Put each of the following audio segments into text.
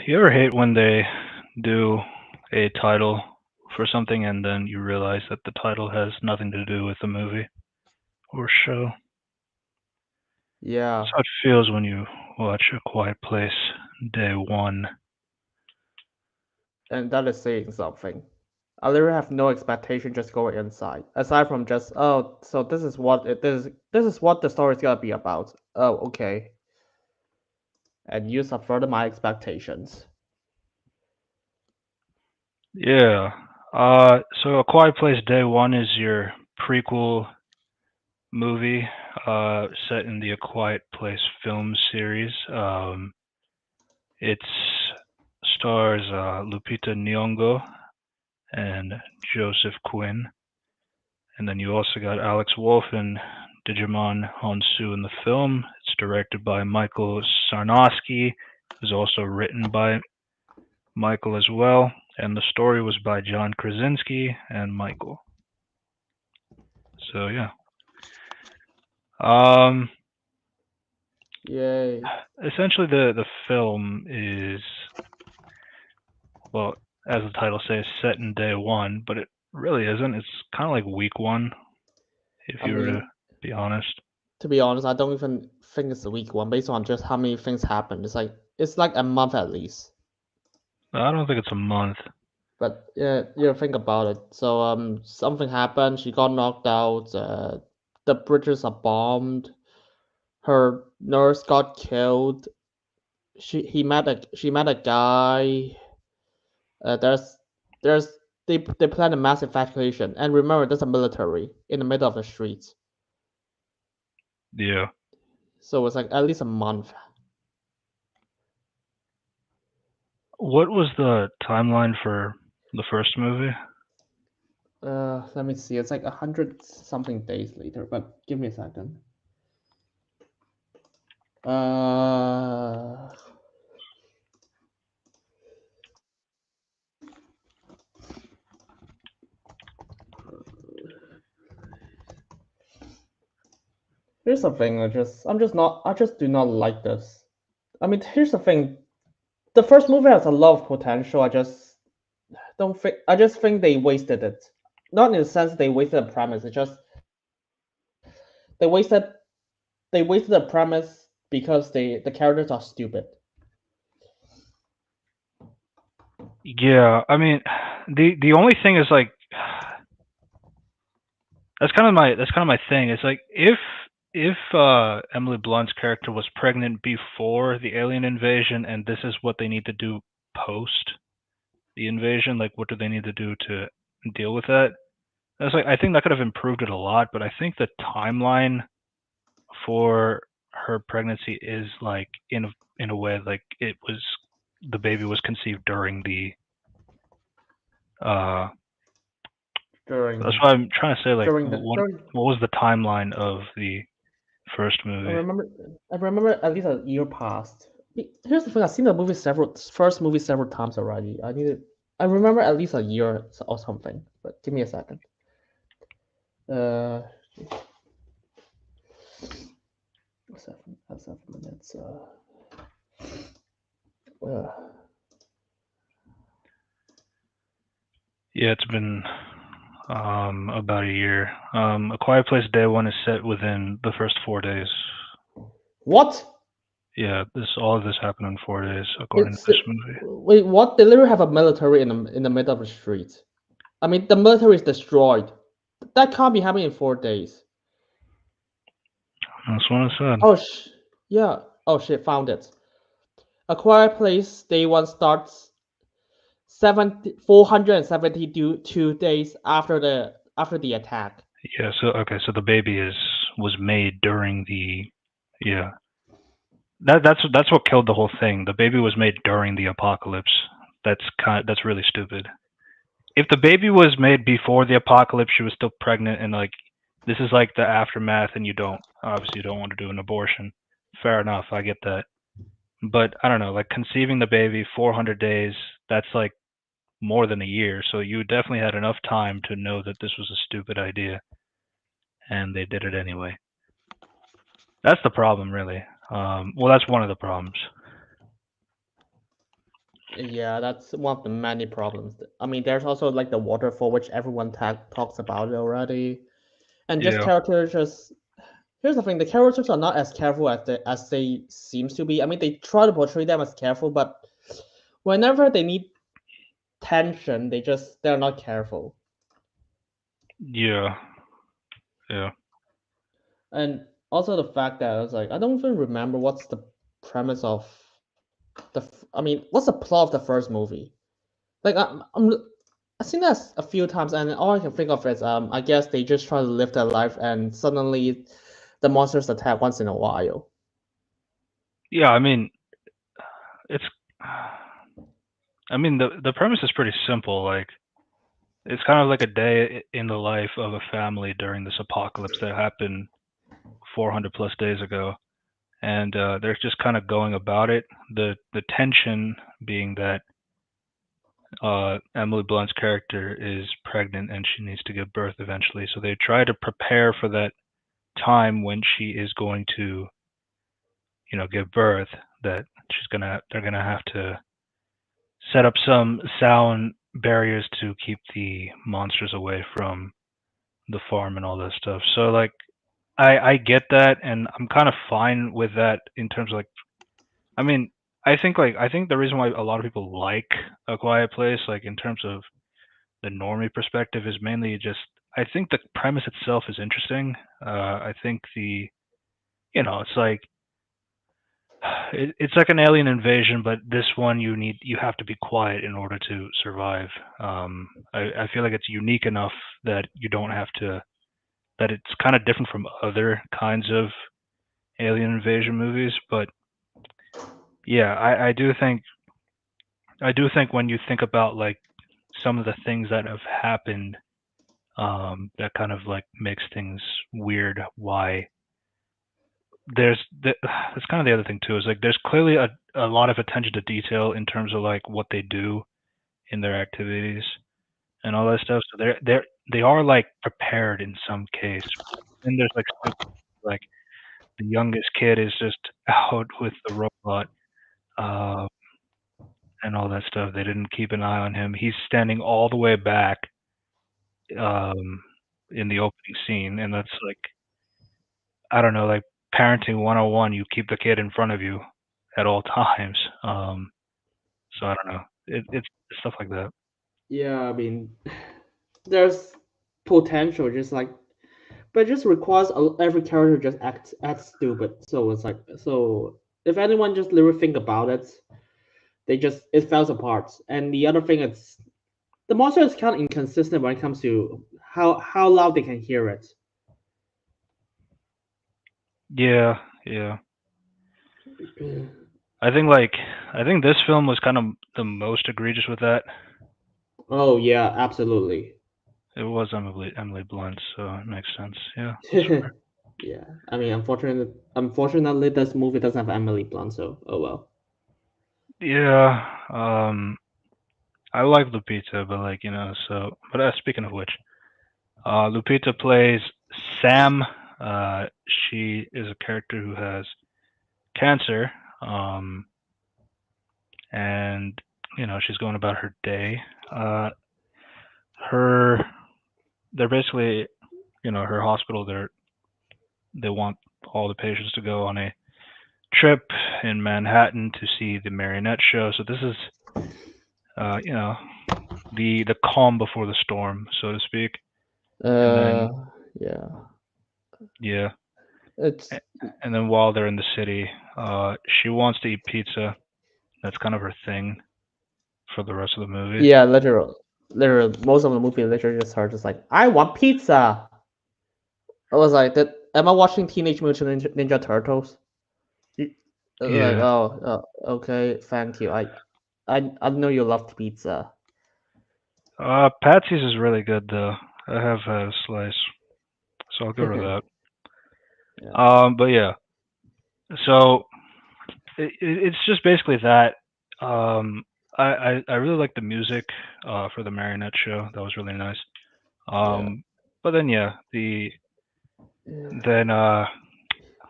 You ever hate when they do a title for something and then you realize that the title has nothing to do with the movie or show? That's Yeah, how it feels when you watch A Quiet Place Day One. and that is saying something. I literally have no expectation just going inside, aside from just so this is what the story's gonna be about. Oh, okay, and you subverted my expectations. Yeah. So A Quiet Place Day One is your prequel movie set in the A Quiet Place film series. It stars Lupita Nyong'o and Joseph Quinn. And then you also got Alex Wolff and Digimon Honsu in the film. It's directed by Michael Sarnowski. It was also written by Michael as well. And the story was by John Krasinski and Michael. So yeah. Um, Yay! Essentially the film is, well, as the title says, set in day one, but it really isn't. It's kind of like week one, if I you were to mean, be honest. to be honest, I don't even think it's a week one based on just how many things happen. It's like a month at least. I don't think it's a month. But yeah, think about it. So something happened. She got knocked out. The bridges are bombed. Her nurse got killed. She met a guy. There's they planned a mass evacuation. And remember, there's a military in the middle of the streets. Yeah. So it's like at least a month. What was the timeline for the first movie? Let me see. It's like 100 something days later. But give me a second. Uh, Here's the thing. I just do not like this. I mean, here's the thing. The first movie has a lot of potential. I just think they wasted it. Not in the sense they wasted the premise. It's just they wasted the premise because the characters are stupid. Yeah, I mean, the only thing is like that's kind of my thing. It's like if Emily Blunt's character was pregnant before the alien invasion, and this is what they need to do post the invasion, like what do they need to do to deal with that? That's like I think that could have improved it a lot, but I think the timeline for her pregnancy is like in a way like it was the baby was conceived during the uh that's during why I'm trying to say like during the what during. what was the timeline of the first I movie? remember I remember at least a year passed. Here's the thing. I've seen the movie several first movie several times already. I remember at least a year or something. But give me a second. Uh, 7 minutes. Uh, Yeah, it's been about a year. A Quiet Place Day One is set within the first 4 days. what? Yeah, this all of this happened in 4 days according to It's this movie. wait. What? They literally have a military in the middle of the street. I mean, the military is destroyed. That can't be happening in 4 days. That's what I said. Oh yeah. Oh shit, found it. A Quiet Place Day One starts 472 days after the attack. Yeah, so okay, so the baby is was made during the yeah. That's what killed the whole thing. The baby was made during the apocalypse. That's really stupid. If the baby was made before the apocalypse, she was still pregnant, and like this is like the aftermath, and you don't obviously you don't want to do an abortion. Fair enough, I get that. But I don't know, like conceiving the baby 400 days, that's like more than a year. So you definitely had enough time to know that this was a stupid idea, and they did it anyway. That's the problem, really. Well, that's one of the problems. Yeah, that's one of the many problems. I mean, there's also like the waterfall, which everyone talks about already, and just Yeah, characters just. Here's the thing: the characters are not as careful as they seems to be. I mean, they try to portray them as careful, but whenever they need tension, they're not careful. yeah, yeah. And also the fact that I was like, I don't even remember what's the premise of I mean, what's the plot of the first movie? Like I've seen that a few times, and all I can think of is I guess they just try to live their life, and suddenly the monsters attack once in a while. Yeah, I mean, it's. I mean, the premise is pretty simple. Like, it's kind of like a day in the life of a family during this apocalypse that happened 400 plus days ago, and they're just kind of going about it. The tension being that Emily Blunt's character is pregnant and she needs to give birth eventually, so they try to prepare for that time when she is going to, give birth. That they're gonna have to set up some sound barriers to keep the monsters away from the farm and all that stuff. So like I get that and I'm kind of fine with that in terms of like I mean I think the reason why a lot of people like A Quiet Place like in terms of the normie perspective is mainly just I think the premise itself is interesting. I think it's like it's like an alien invasion, but this one you have to be quiet in order to survive. I feel like it's unique enough that you don't have to that it's kind of different from other kinds of alien invasion movies. But yeah, I do think when you think about like some of the things that have happened, that kind of like makes things weird. Why that's kind of the other thing too is like there's clearly a lot of attention to detail in terms of like what they do in their activities and all that stuff. So they are like prepared in some case. And there's like stuff like the youngest kid is just out with the robot, uh, and all that stuff. They didn't keep an eye on him. He's standing all the way back, um, in the opening scene, and that's like I don't know, like parenting 101. You keep the kid in front of you at all times. So I don't know. It's stuff like that. Yeah, I mean, there's potential, just like, but it just requires every character just act stupid. So it's like, so if anyone just literally think about it, it falls apart. And the other thing is the monster is kind of inconsistent when it comes to how loud they can hear it. Yeah, yeah. I think like I think this film was kind of the most egregious with that. Oh yeah, absolutely. It was Emily Blunt, so it makes sense. Yeah, that's Yeah, I mean, unfortunately, this movie doesn't have Emily Blunt, so oh well. fair. Yeah, I like Lupita, but like so. But speaking of which, Lupita plays Sam. She is a character who has cancer, um, and she's going about her day. Uh, her they're basically her hospital. They want all the patients to go on a trip in Manhattan to see the marionette show. So this is uh, you know the calm before the storm, so to speak. And Uh, then yeah, yeah, it's and then while they're in the city, she wants to eat pizza. That's kind of her thing for the rest of the movie. yeah, literal. Most of the movie literally just her just like, I want pizza. I was like, that. Am I watching Teenage Mutant Ninja Turtles? Like, Yeah, okay, thank you. I know you love pizza. Patsy's is really good though. I have had a slice, so I'll give her that. Yeah, But yeah, so it's just basically that. Um, I really like the music for the marionette show. That was really nice. yeah. But then yeah, then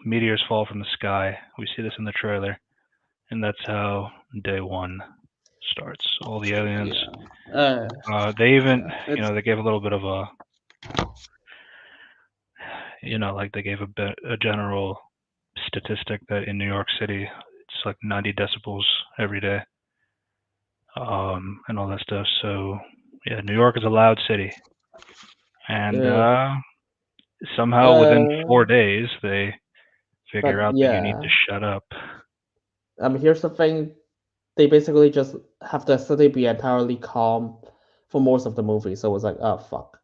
meteors fall from the sky. We see this in the trailer, and that's how day one starts. All the aliens. Yeah. They even, It's they gave a little bit of a, like they gave a general statistic that in New York City it's like 90 decibels every day, and all that stuff. So yeah, New York is a loud city, and uh, somehow within uh 4 days they figure but out that you need to yeah. shut up. Here's the thing. They basically just have the city be entirely calm for most of the movie. So it's like, oh fuck.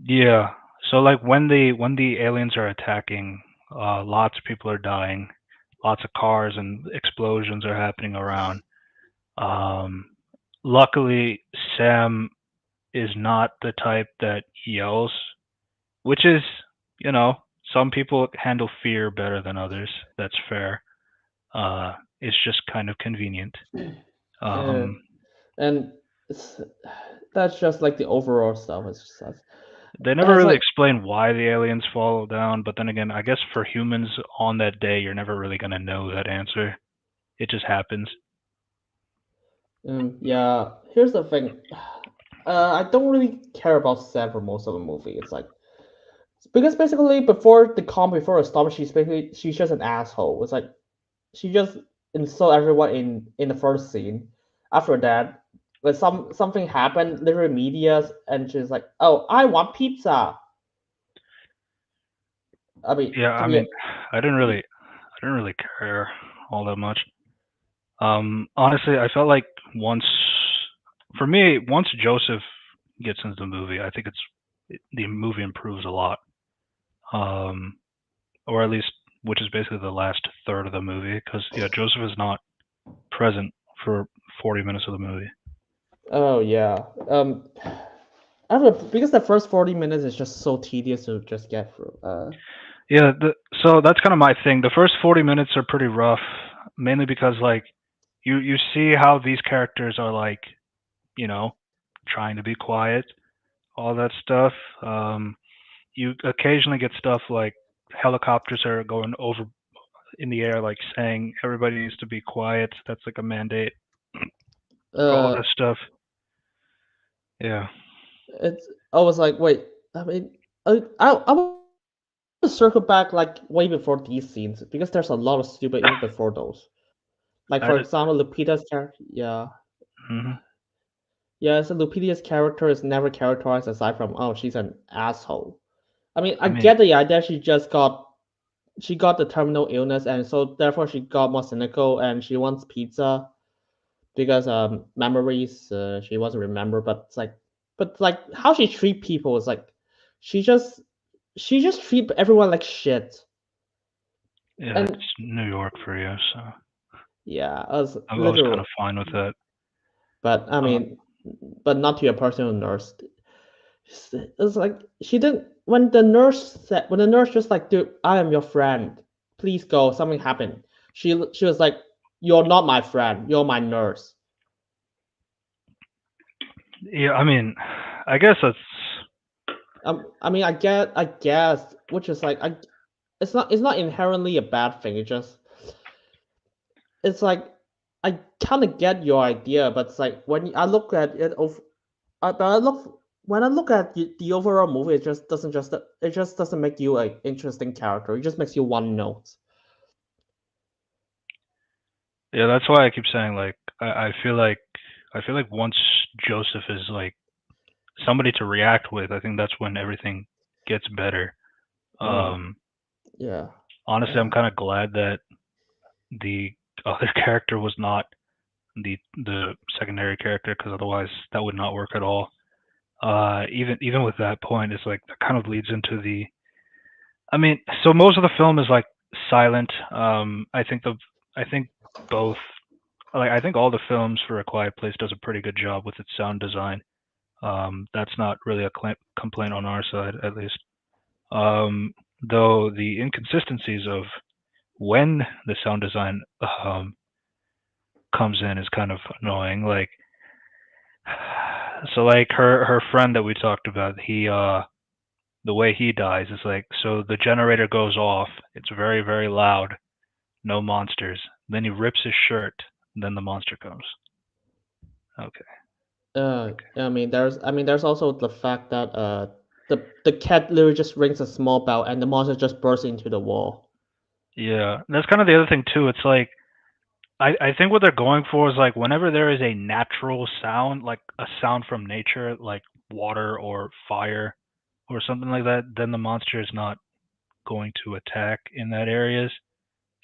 Yeah. So like when the aliens are attacking, lots of people are dying, lots of cars and explosions are happening around. Um, Luckily, Sam is not the type that yells, which is, you know, some people handle fear better than others. That's fair. It's just kind of convenient. Uh, Um, and it's, that's just like the overall stuff. It's just like, they never it's really like explain why the aliens fall down, but then again, I guess for humans on that day, you're never really gonna know that answer. It just happens. yeah. Here's the thing. I don't really care about Sam for most of the movie. It's like because basically before it stops, she's just an asshole. It's like she just insult everyone in the first scene. After that, like something happened, literally media, and she's like, "Oh, I want pizza." I mean, Yeah, to I be mean, I didn't really care all that much. Honestly, I felt like once, for me, once Joseph gets into the movie, I think the movie improves a lot. Um, or at least, which is basically the last third of the movie, because yeah, Joseph is not present for 40 minutes of the movie. oh yeah, I don't know because the first 40 minutes is just so tedious to just get through. Yeah, so that's kind of my thing. The first 40 minutes are pretty rough, mainly because like you see how these characters are like, you know, trying to be quiet, all that stuff. You occasionally get stuff like helicopters are going over in the air, like saying everybody needs to be quiet. That's like a mandate. All Uh, this stuff. Yeah. it's I was like, wait, I mean, I want to circle back like way before these scenes because there's a lot of stupid even before those. Like I for did. example, Lupita's character, yeah, Hmm. yeah. So Lupita's character is never characterized aside from oh she's an asshole. I mean, I I mean, get the idea she got the terminal illness and so therefore she got more cynical and she wants pizza because memories she wants to remember, but like how she treat people is like she just she just treat everyone like shit. yeah, And it's New York for you, so yeah, as I was kind literal. of fine with that. But I Uh, mean, but not to your personal nurse. It's like she didn't when the nurse just like, dude, I am your friend. Please go. Something happened. She was like, you're not my friend. You're my nurse. yeah, I mean, I guess that's I mean, I guess, which is like, it's not inherently a bad thing. It's like, I kind of get your idea, but it's like I look at it but when I look at the overall movie, it just doesn't make you an interesting character. It just makes you one note. yeah, that's why I keep saying like I feel like once Joseph is like somebody to react with, I think that's when everything gets better. Uh, Um, yeah. Honestly, I'm Uh, kind of glad that the other character was not the secondary character, because otherwise that would not work at all. Even with that point, it's like that kind of leads into the. I mean, so most of the film is like silent. I think both. Like I think all the films for A Quiet Place does a pretty good job with its sound design. That's not really a complaint on our side, at least. Though the inconsistencies of when the sound design comes in is kind of annoying. Like, so like her friend that we talked about, the way he dies is like, so the generator goes off. It's very very loud. No monsters. Then he rips his shirt. Then the monster comes. Okay. There's also the fact that the cat literally just rings a small bell and the monster just bursts into the wall. Yeah, that's kind of the other thing too. It's like I think what they're going for is like whenever there is a natural sound, like a sound from nature, like water or fire or something like that, then the monster is not going to attack in that areas.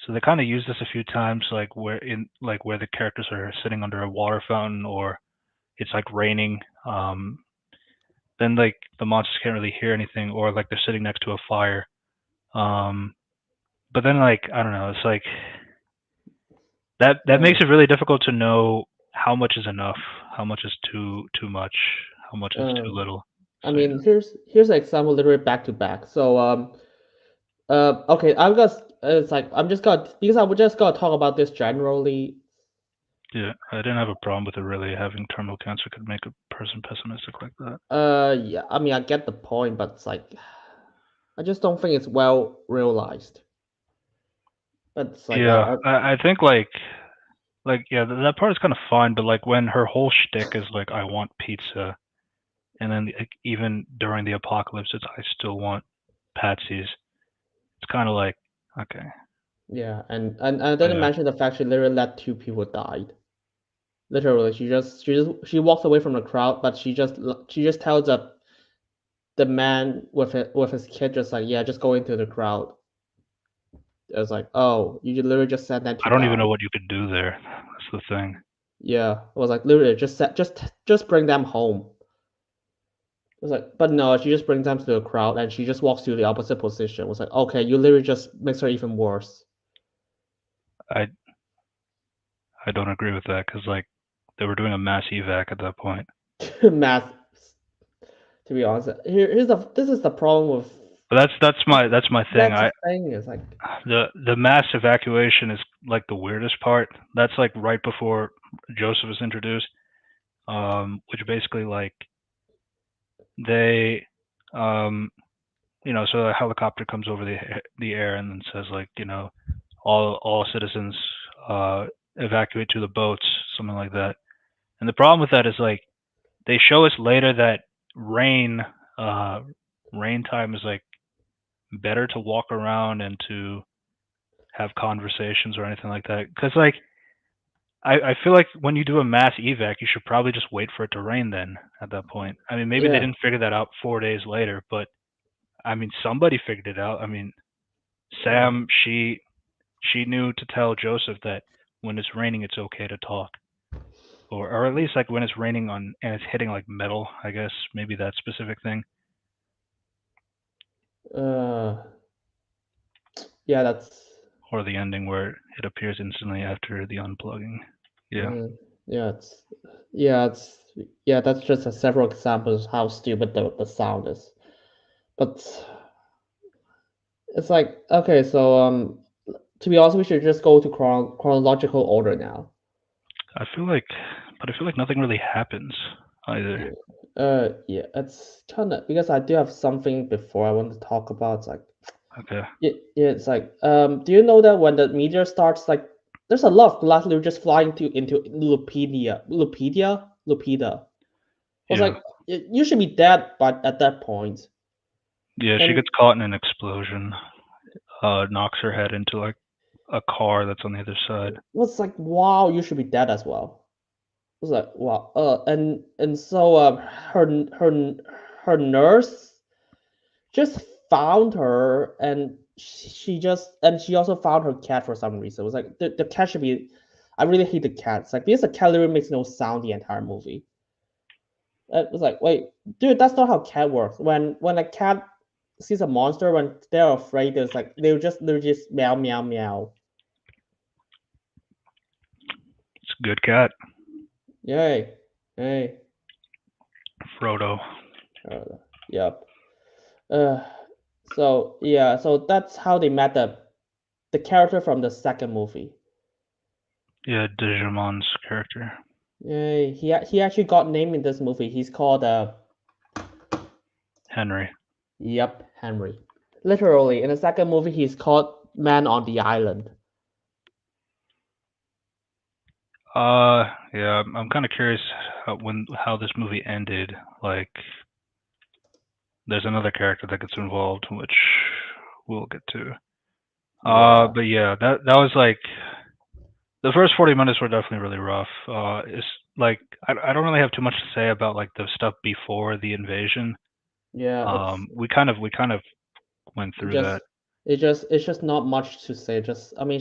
So they kind of use this a few times, like where the characters are sitting under a water fountain or it's like raining. Then like the monsters can't really hear anything, or like they're sitting next to a fire. Um, but then like I don't know, it's like that makes it really difficult to know how much is enough, how much is too much, how much is too little. So yeah, Here's an example literally back to back. So okay, I'm just gonna because I would just gonna talk about this generally. yeah, I didn't have a problem with it really. Having terminal cancer could make a person pessimistic like that. Yeah, I get the point, but it's like I just don't think it's well realized. It's like Yeah, I think like yeah, that part is kind of fine, but like when her whole shtick is like I want pizza, and then like, even during the apocalypse, it's I still want Patsy's. It's kind of like okay, yeah, and I but didn't yeah, mention the fact she literally let two people died. Literally, she walks away from the crowd, but she just tells the man with his kid just like yeah, just go into the crowd. It's like oh, you literally just sent them to I don't even die. know what you could do there. That's the thing. Yeah, it was like literally just bring them home. It was like, but no, she just brings them to the crowd and she just walks to the opposite position. It was like, okay, you literally just makes her even worse. I I don't agree with that because like they were doing a mass evac at that point. Math, to be honest. This is the problem with But that's my thing. that's the thing is like The mass evacuation is like the weirdest part. That's like right before Joseph is introduced, which basically like they um so a helicopter comes over the air and then says like all citizens uh evacuate to the boats, something like that. And the problem with that is like they show us later that rain uh rain time is like better to walk around and to have conversations or anything like that because like I feel like when you do a mass evac you should probably just wait for it to rain then at that point. I mean maybe they yeah, didn't figure that out 4 days later, but I mean somebody figured it out. I mean yeah, Sam, she knew to tell Joseph that when it's raining, it's okay to talk, or at least like when it's raining on and it's hitting like metal. I guess maybe that specific thing, uh, yeah. or the ending where it appears instantly after the unplugging. Yeah, Uh, yeah, it's yeah. That's just several examples of how stupid the sound is. But it's like okay, so to be honest, we should just go to chronological order now. I feel like, but I feel like nothing really happens either. Yeah. Yeah, it's kind of because I do have something before I want to talk about. It's like, Okay, yeah, it's like, do you know that when the meteor starts, like, there's a lot of glass literally just flying to into Lupita. I was yeah, like, you should be dead, but at that point, yeah. She and gets caught in an explosion. Knocks her head into like a car that's on the other side. was like, wow, you should be dead as well. I was like, wow, and so her nurse just found her and she also found her cat for some reason. It was like the cat should be I really hate the cat. It's like because the cat literally makes no sound the entire movie. It was like, wait, dude, that's not how cat works. When a cat sees a monster, when they're afraid, it's like they're just meow meow meow. It's a good cat, Yay. Hey. Frodo. Yep. Uh so that's how they met the character from the second movie. Yeah, Digimon's character, Yay. He actually got named in this movie. He's called Henry. yep, Henry. Literally, in the second movie, he's called Man on the Island. Yeah, I'm kind of curious how this movie ended. Like, there's another character that gets involved, which we'll get to. Yeah, But yeah, that was like the first 40 minutes were definitely really rough. It's like I don't really have too much to say about like the stuff before the invasion. yeah. We kind of went It through that. just it's just not much to say. Just I mean,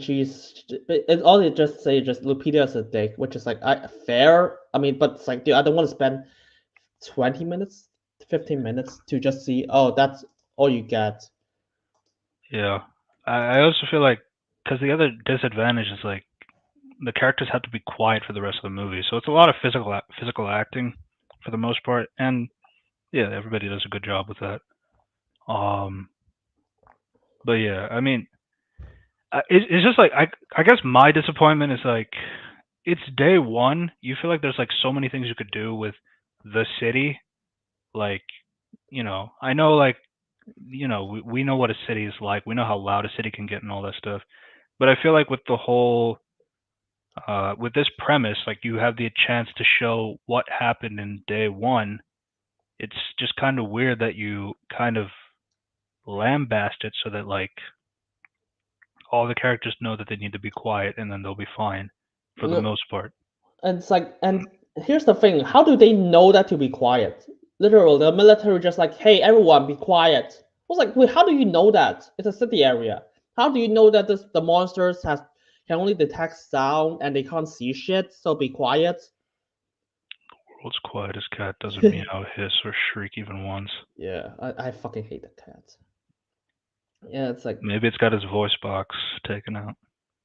all it just say just Lupita is a dick, which is like fair. I mean, but it's like, dude, I don't want to spend 20 minutes, 15 minutes to just see. Oh, that's all you get. Yeah, I also feel like because the other disadvantage is like the characters have to be quiet for the rest of the movie, so it's a lot of physical acting for the most part, and yeah, everybody does a good job with that. Um, but yeah, I mean, it's just like I guess my disappointment is like it's day one. You feel like there's like so many things you could do with the city. Like, I know like we know what a city is like. We know how loud a city can get and all that stuff. But I feel like with the whole with this premise, like you have the chance to show what happened in day one. It's just kind of weird that you kind of lambast it so that like all the characters know that they need to be quiet and then they'll be fine for the No, most part. and it's like, and here's the thing: how do they know that to be quiet? Literally, the military just like, hey, everyone, be quiet. I was like, wait, how do you know that? It's a city area. How do you know that the monsters has can only detect sound and they can't see shit? So be quiet. World's quietest cat doesn't meow, hiss, or shriek even once. Yeah, I fucking hate the cat. Yeah, it's like, Maybe it's got his voice box taken out.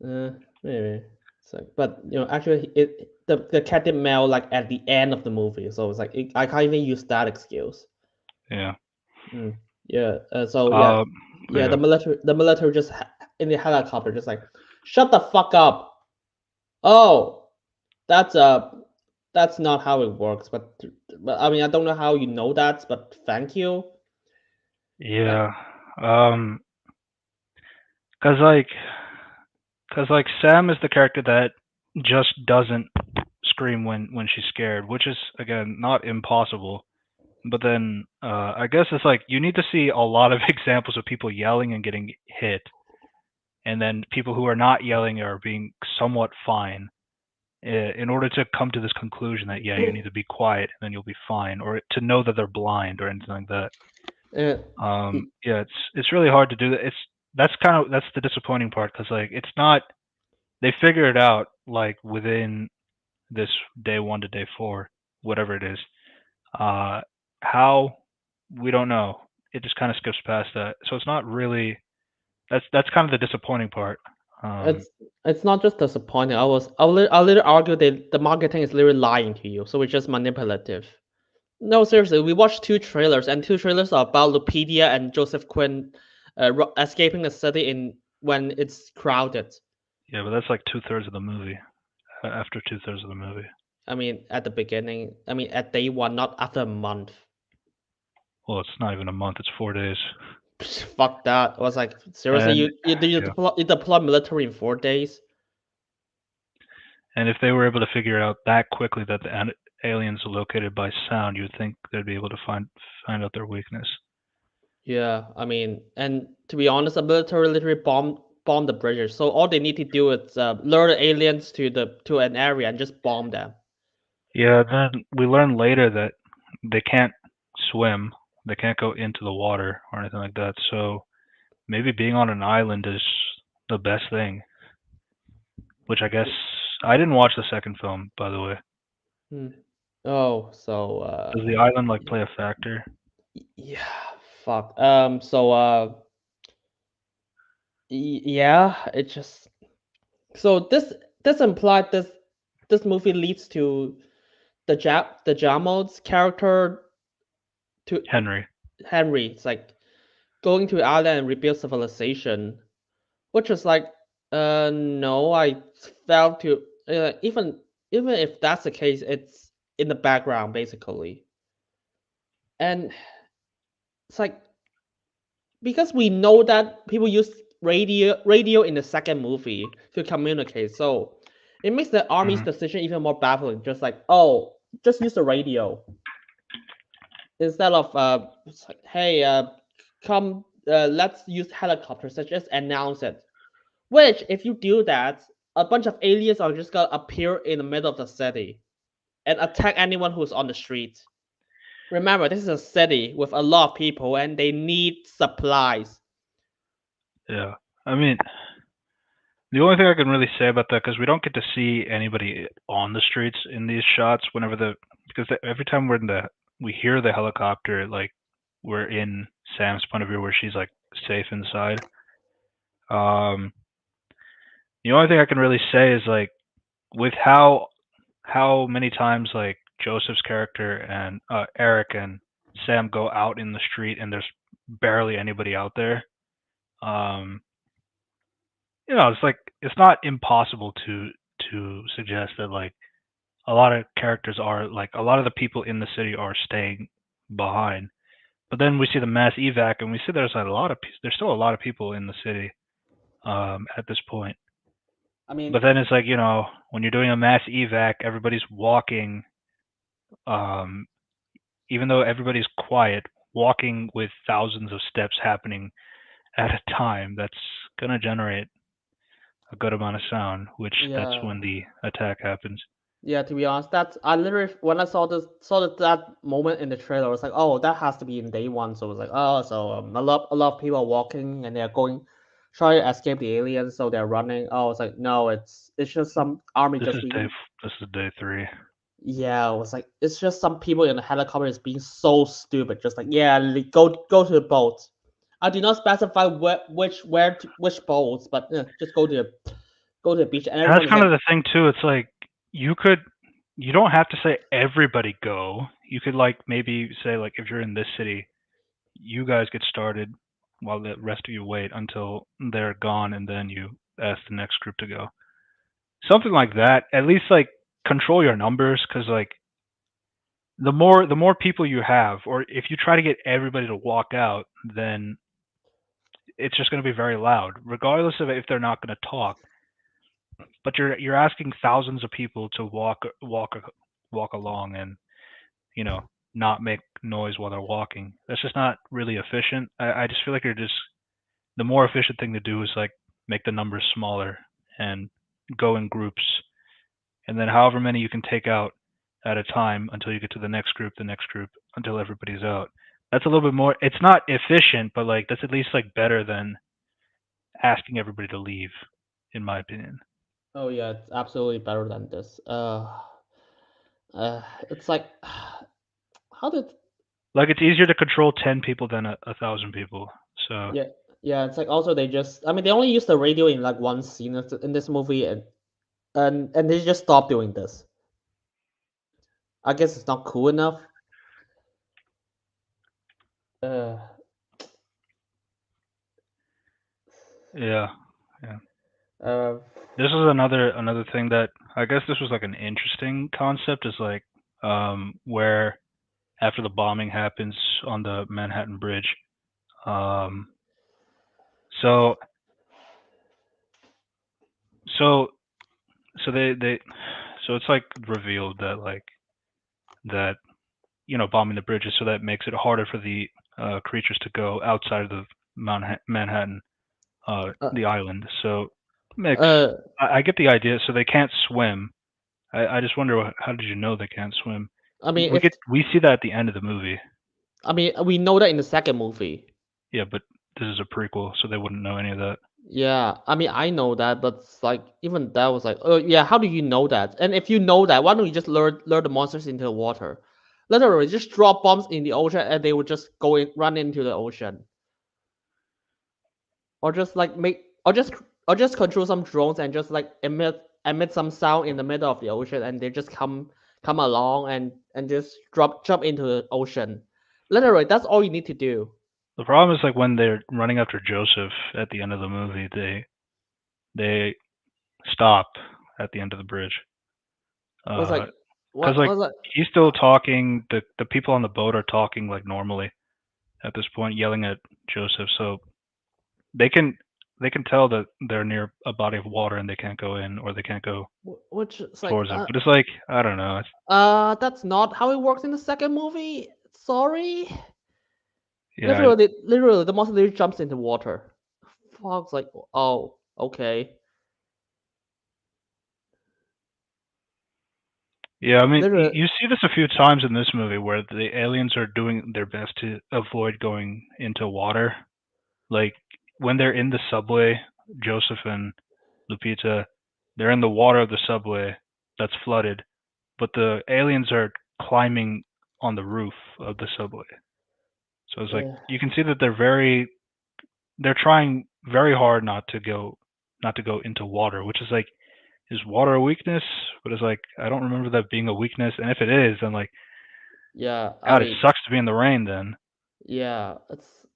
maybe. It's like, but actually, the cat did meow like at the end of the movie, so it's like I can't even use that excuse. Yeah. Mm, yeah. So yeah, Um. yeah. Yeah. The military just in the helicopter, just like, shut the fuck up. Oh, that's that's not how it works. But I mean, I don't know how you know that, but thank you. Like, Yeah. Um. Cause like, Sam is the character that just doesn't scream when she's scared, which is again not impossible. But then I guess it's like you need to see a lot of examples of people yelling and getting hit, and then people who are not yelling are being somewhat fine, in order to come to this conclusion that yeah, you need to be quiet and then you'll be fine, or to know that they're blind or anything like that. uh, Yeah, it's really hard to do that. That's the disappointing part because like it's not they figure it out like within this day one to day four, whatever it is. Uh, how we don't know. It just kind of skips past that, so it's not really. That's kind of the disappointing part. Um, it's it's not just disappointing. I'll literally argue that the marketing is literally lying to you, so it's just manipulative. No, seriously, we watched two trailers, and two trailers are about Lupita and Joseph Quinn escaping a city in when it's crowded. yeah, but that's like 2/3 of the movie. After 2/3 of the movie. I mean, at the beginning, I mean, at day one, not after a month. Well, it's not even a month. It's 4 days. Fuck that. I was like, seriously, And yeah, you deploy military in 4 days? and if they were able to figure out that quickly that the aliens are located by sound, you'd think they'd be able to find out their weakness. Yeah, I mean, and to be honest, the military literally bomb the bridges. So all they need to do is lure the aliens to an area and just bomb them. Yeah, then we learn later that they can't swim. They can't go into the water or anything like that. So maybe being on an island is the best thing. Which I guess I didn't watch the second film, by the way. Hmm. Oh, so Does the island like play a factor? yeah, fuck. Yeah, it just so this implied this movie leads to the Jamal's character to Henry. Henry. It's like going to island and rebuild civilization, which is like, no, I felt to even if that's the case, it's in the background basically, and it's like because we know that people use radio in the second movie to communicate, so It makes the army's Mhm. decision even more baffling. Just like, oh, just use the radio instead of hey, come, let's use helicopters. Just announce it. Which, if you do that, a bunch of aliens are just gonna appear in the middle of the city and attack anyone who's on the street. Remember, this is a city with a lot of people, and they need supplies. Yeah. I mean, the only thing I can really say about that, because we don't get to see anybody on the streets in these shots whenever because every time we hear the helicopter, like we're in Sam's point of view where she's like safe inside. Um, the only thing I can really say is like with how many times like Joseph's character and Eric and Sam go out in the street and there's barely anybody out there. Um, it's like it's not impossible to suggest that like a lot of characters are like a lot of the people in the city are staying behind. But then we see the mass evac and we see there's still a lot of people in the city at this point. I mean, But then it's like, when you're doing a mass evac, everybody's walking um even though everybody's quiet, walking with thousands of steps happening at a time, that's going to generate a good amount of sound, which that's yeah, when the attack happens. yeah. To be honest, that's I literally when I saw that moment in the trailer, I was like, oh, that has to be in day one. So I was like, oh, so a lot of people are walking and they're going, trying to escape the aliens, so they're running. Oh, it's like no, it's just some army This just is day being. this is day 3. Yeah, it was like it's just some people in the helicopter is being so stupid. Just like yeah, go to the boat. I do not specify which boats, but just go to the beach, and And everyone that's is kind like, of the thing too. It's like you could you don't have to say everybody go. You could like maybe say like if you're in this city, you guys get started while the rest of you wait until they're gone and then you ask the next group to go. Something like that. At least like control your numbers cuz like the more people you have or if you try to get everybody to walk out, then it's just going to be very loud regardless of if they're not going to talk. But you're asking thousands of people to walk along and you know not make noise while they're walking. That's just not really efficient. I just feel like you're just the more efficient thing to do is like make the numbers smaller and go in groups, and then however many you can take out at a time until you get to the next group until everybody's out. That's a little bit more. It's not efficient, but like that's at least like better than asking everybody to leave, in my opinion. oh yeah, it's absolutely better than this. It's like how did Like it's easier to control 10 people than a thousand people. So yeah yeah. It's like also they just I mean they only use the radio in like one scene in this movie, and they just stopped doing this. I guess it's not cool enough. Uh, yeah, yeah. uh, This is another thing that I guess this was like an interesting concept is like where after the bombing happens on the Manhattan Bridge. Um, so so so they so it's like revealed that that bombing the bridges so that makes it harder for the creatures to go outside of the Manhattan uh, the island. So makes uh, I get the idea. So they can't swim. I just wonder how did you know they can't swim? I mean if We see that at the end of the movie. I mean we know that in the second movie. Yeah, but this is a prequel, so they wouldn't know any of that. Yeah, I mean I know that, but it's like even that was like, oh yeah, how do you know that? And if you know that, why don't you just lure the monsters into the water? Literally, just drop bombs in the ocean, and they would just run into the ocean, or just like or just control some drones and just like emit some sound in the middle of the ocean, and they just come along and just jump into the ocean. Literally, that's all you need to do. The problem is like when they're running after Joseph at the end of the movie, they stop at the end of the bridge. It was like Because like was like he's still talking, the people on the boat are talking like normally at this point, yelling at Joseph. So they can. they can tell that they're near a body of water and they can't go in or they can't go which is like towards it. But it's like I don't know. It's, that's not how it works in the second movie. Sorry. yeah, Literally, the monster literally jumps into water. Fog's like, oh, okay. yeah. I mean, Literally, you see this a few times in this movie where the aliens are doing their best to avoid going into water. Like when they're in the subway, Joseph and Lupita, they're in the water of the subway that's flooded, but the aliens are climbing on the roof of the subway. So it's like uh, you can see that they're trying very hard not to go into water, which is like is water a weakness? But it's like I don't remember that being a weakness, and if it is, then like yeah. I God, it mean, sucks to be in the rain then. yeah.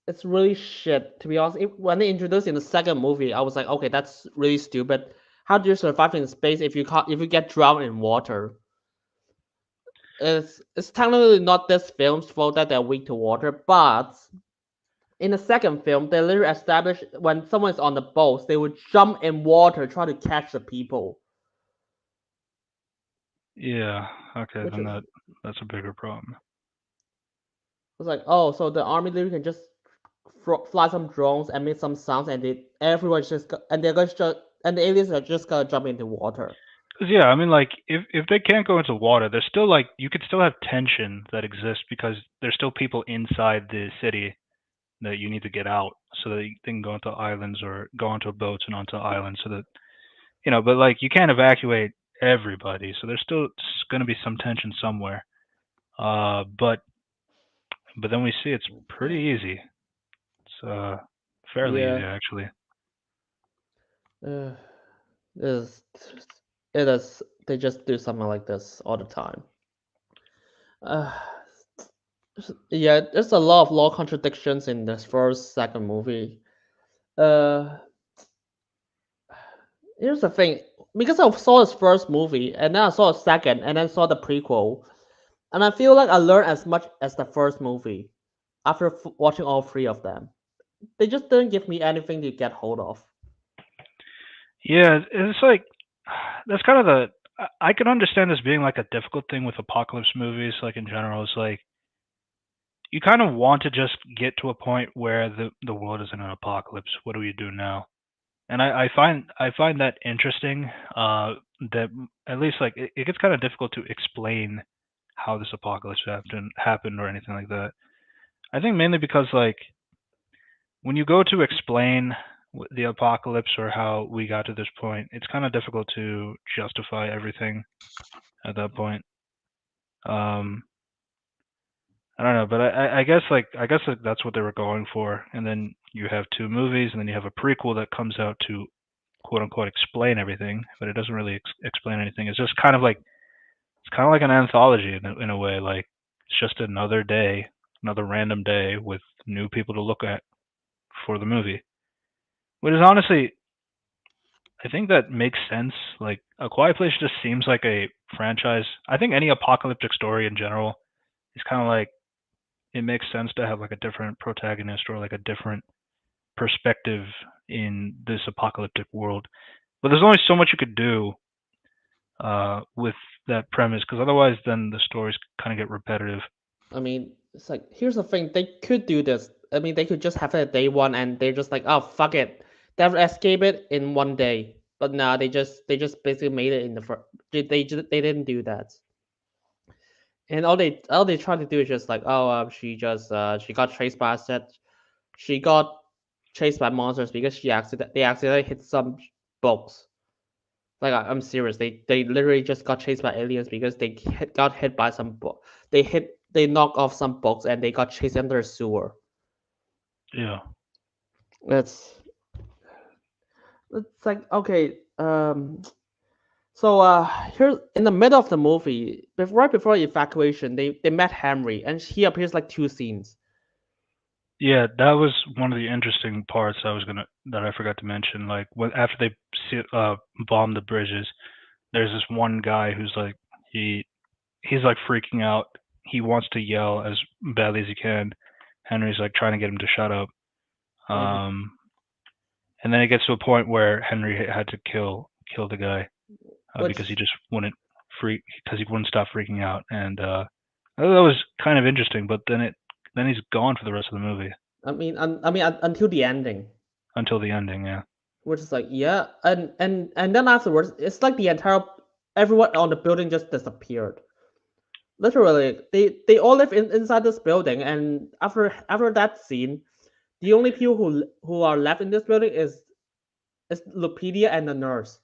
It's really shit. To be honest, when they introduced in the second movie, I was like, okay, that's really stupid. How do you survive in space if you get drowned in water? It's technically not this film's fault that they're weak to water, but in the second film, they literally established when someone is on the boat, they would jump in water try to catch the people, Yeah, okay, which then is that's a bigger problem. was like, oh, so the army literally can just fly some drones and make some sounds, and everyone's just and they're going to and the aliens are just gonna jump into water. 'Cause, yeah, I mean, like if they can't go into water, there's still like you could still have tension that exists because there's still people inside the city that you need to get out so that they can go onto islands or go onto boats and onto islands so that but like you can't evacuate everybody, so there's still going to be some tension somewhere. But then we see it's pretty easy. It's fairly easy Yeah, actually. uh, it is. It is. They just do something like this all the time. Uh, yeah, there's a lot of law contradictions in this first, second movie. Uh, Here's the thing, because I saw his first movie and then I saw a second and then saw the prequel, and I feel like I learned as much as the first movie after watching all three of them. They just didn't give me anything to get hold of. Yeah, it's like that's kind of the I can understand this being like a difficult thing with apocalypse movies, like in general. It's like you kind of want to just get to a point where the world is in an apocalypse. What do we do now? And I find that interesting. That at least like it gets kind of difficult to explain how this apocalypse happened or anything like that. I think mainly because like when you go to explain the apocalypse or how we got to this point, it's kind of difficult to justify everything at that point. Um, I don't know, but I guess like that's what they were going for. And then you have two movies, and then you have a prequel that comes out to quote unquote explain everything, but it doesn't really explain anything. It's just kind of like an anthology in a way. Like it's just another day, another random day with new people to look at for the movie. Which is honestly, I think that makes sense. Like A Quiet Place just seems like a franchise. I think any apocalyptic story in general is kind of like it makes sense to have like a different protagonist or like a different perspective in this apocalyptic world. But there's only so much you could do with that premise because otherwise, then the stories kind of get repetitive. I mean, it's like here's the thing: they could do this. I mean, they could just have it at day one, and they're just like, oh fuck it, they'll escape it in one day. But nah, they just basically made it in the first. They didn't do that. And all they try to do is just like, oh, she got chased by a set. She got chased by monsters because they accidentally hit some bugs. Like I'm serious. They literally just got chased by aliens because got hit by some bug. They knocked off some bugs and they got chased under a sewer. Yeah. It's it's like okay. So here in the middle of the movie, right before evacuation, they met Henry and he appears like two scenes. Yeah, that was one of the interesting parts that I forgot to mention. Like when after they bomb the bridges, there's this one guy who's like he he's like freaking out. He wants to yell as badly as he can. Henry's like trying to get him to shut up. And Um, and then it gets to a point where Henry had to kill the guy because he which just wouldn't because he wouldn't stop freaking out, and I thought that was kind of interesting. But then he's gone for the rest of the movie until the ending, until the ending. Yeah. which is like yeah, and then afterwards, it's like the entire everyone on the building just disappeared. Literally, they all live inside this building, and after that scene, the only people who are left in this building is Lupita and the nurse.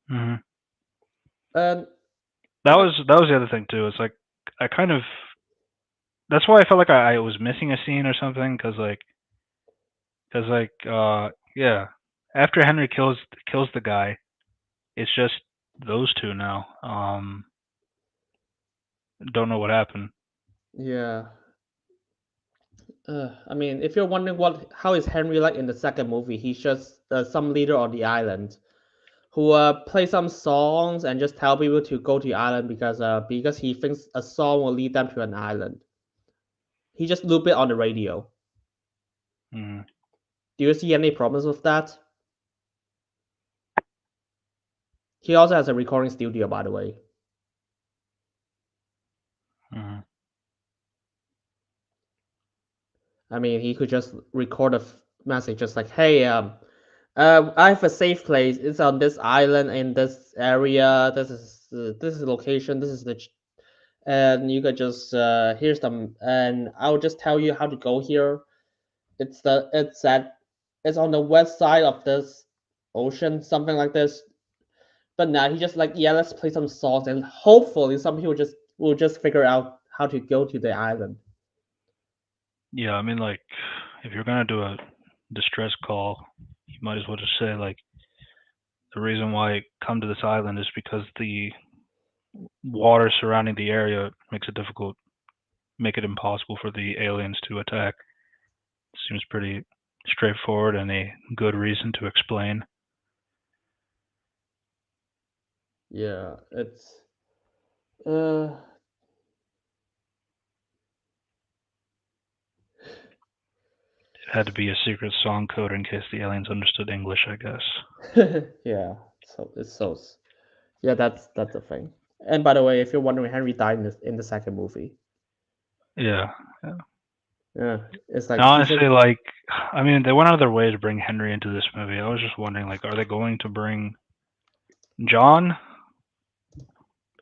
Hmm. And That like was the other thing too. It's like I kind of that's why I felt like I was missing a scene or something because yeah, after Henry kills the guy, it's just those two now. Don't know what happened. yeah, I mean, if you're wondering how is Henry like in the second movie, he's just some leader on the island who play some songs and just tell people to go to the island because he thinks a song will lead them to an island. He just loop it on the radio. Mm-hmm. Do you see any problems with that? He also has a recording studio, by the way. Mm-hmm. I mean, he could just record a message just like, "Hey, I have a safe place. It's on this island in this area. This is the location. This is and you could just here's them, and I'll just tell you how to go here. It's on the west side of this ocean, something like this. But now he just like, yeah, let's play some songs, and hopefully some people just will just figure out how to go to the island. Yeah, I mean, like, if you're gonna do a distress call, you might as well just say like the reason why I come to this island is because the water surrounding the area make it impossible for the aliens to attack. Seems pretty straightforward and a good reason to explain. Yeah, it's uh It had to be a secret song code in case the aliens understood English, I guess. yeah. So it's so yeah, that's the thing. And by the way, if you're wondering, Henry died in the second movie. Yeah. Yeah. Yeah, it's like Now, he just honestly, like, I mean, they went out of their way to bring Henry into this movie. I was just wondering, like, are they going to bring John?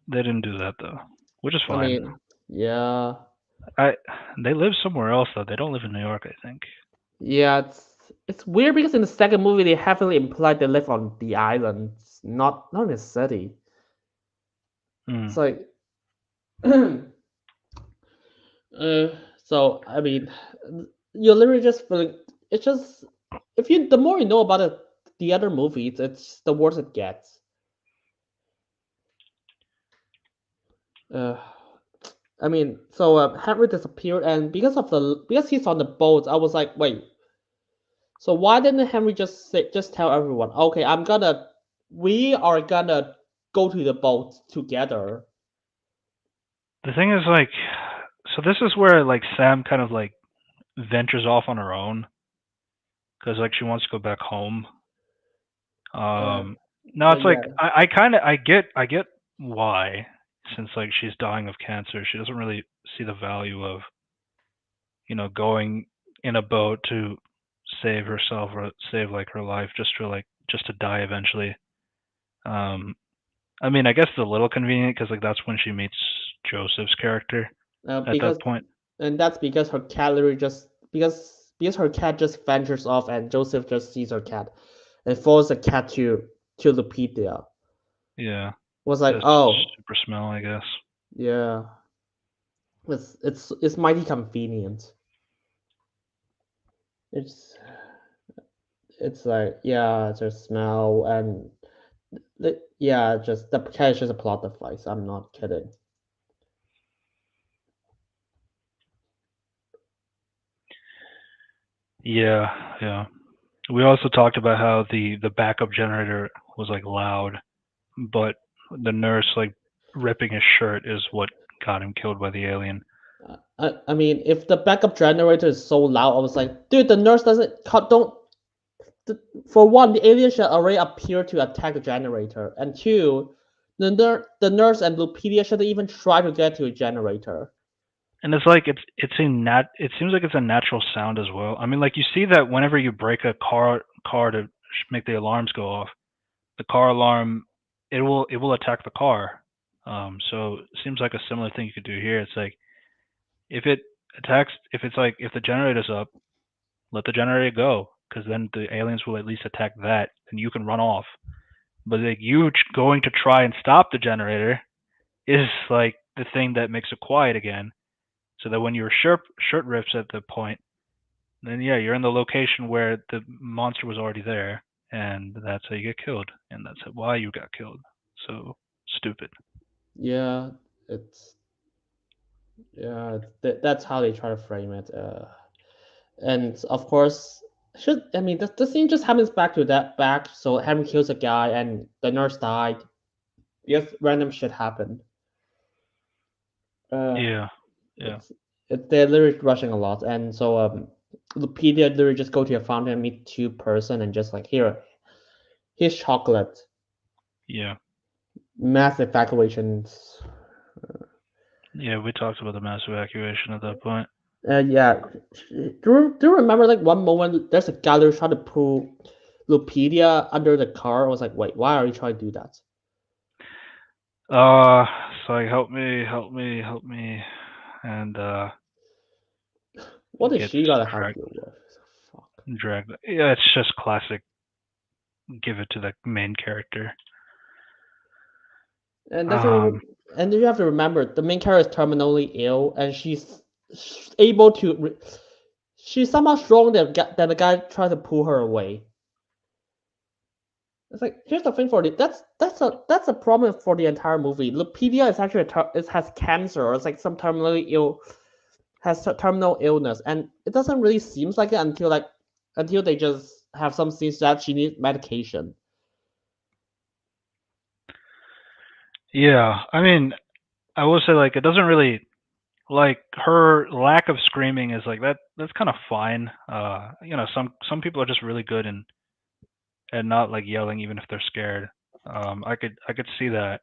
They didn't do that though, which is I fine. mean, yeah, I They live somewhere else though. They don't live in New York, I think. yeah. It's weird because in the second movie they heavily implied they live on the island, not in the city. It's Mm. like, uh, so I mean, you're literally just feeling. It's just if you the more you know about it, the other movies, it's the worse it gets. Uh, I mean, so Henry disappeared, and because he's on the boat, I was like, wait. So why didn't Henry just tell everyone, okay, we are gonna go to the boat together. The thing is, like, so this is where like Sam kind of like ventures off on her own because like she wants to go back home. Uh, No, it's like yeah, I get why, since like she's dying of cancer, she doesn't really see the value of going in a boat to save herself or save like her life just to die eventually. Um, I mean, I guess it's a little convenient because like that's when she meets Joseph's character at that because point. and that's because her cat literally just because her cat just ventures off, and Joseph just sees her cat and follows the cat to Lupita. Yeah, Was like, just oh super smell, I guess. yeah, it's mighty convenient. It's it's like yeah, just smell and yeah, just the cat is just a plot device. I'm not kidding. Yeah, yeah. We also talked about how the backup generator was like loud, but the nurse like ripping his shirt is what got him killed by the alien. I mean, if the backup generator is so loud, I was like, dude, the nurse doesn't don't for one, the alien should already appear to attack the generator, and two, the nurse and Lupita shouldn't even try to get to a generator. And it's like it seems like it's a natural sound as well. I mean, like you see that whenever you break a car to make the alarms go off, the car alarm it will attack the car. So it seems like a similar thing you could do here. It's like if it attacks, if it's like if the generator's up, let the generator go, because then the aliens will at least attack that, and you can run off. But like you going to try and stop the generator is like the thing that makes it quiet again. So that when your shirt rips at the point, then yeah, you're in the location where the monster was already there, and that's how you get killed, and that's why you got killed. So stupid. Yeah, it's that's how they try to frame it. And of course, should I mean the scene just happens back to that back. So Henry kills a guy, and the nurse died. Yes, random shit happened. Uh, Yeah, yeah, it's they're literally rushing a lot, and so Lupita literally just go to a fountain and meet two person and just like here's chocolate, yeah, mass evacuations. yeah. We talked about the mass evacuation at that point. Yeah, do you remember like one moment? There's a guy that was trying to pull Lupita under the car. I was like, wait, why are you trying to do that? So like, help me, help me, help me, and What is gets she gotta help dragged, you with? Fuck. dragged. Yeah, it's just classic. Give it to the main character. And that's Um, and you have to remember the main character is terminally ill, and she's able to. She's somehow stronger than the guy trying to pull her away. It's like here's the thing for the that's a problem for the entire movie. Lupita is actually it has cancer or it's like some terminally ill has terminal illness, and it doesn't really seems like it until they just have some scenes that she needs medication. yeah, I mean, I will say like it doesn't really like her lack of screaming is like that. That's kind of fine. Some people are just really good and not like yelling even if they're scared. I could see that,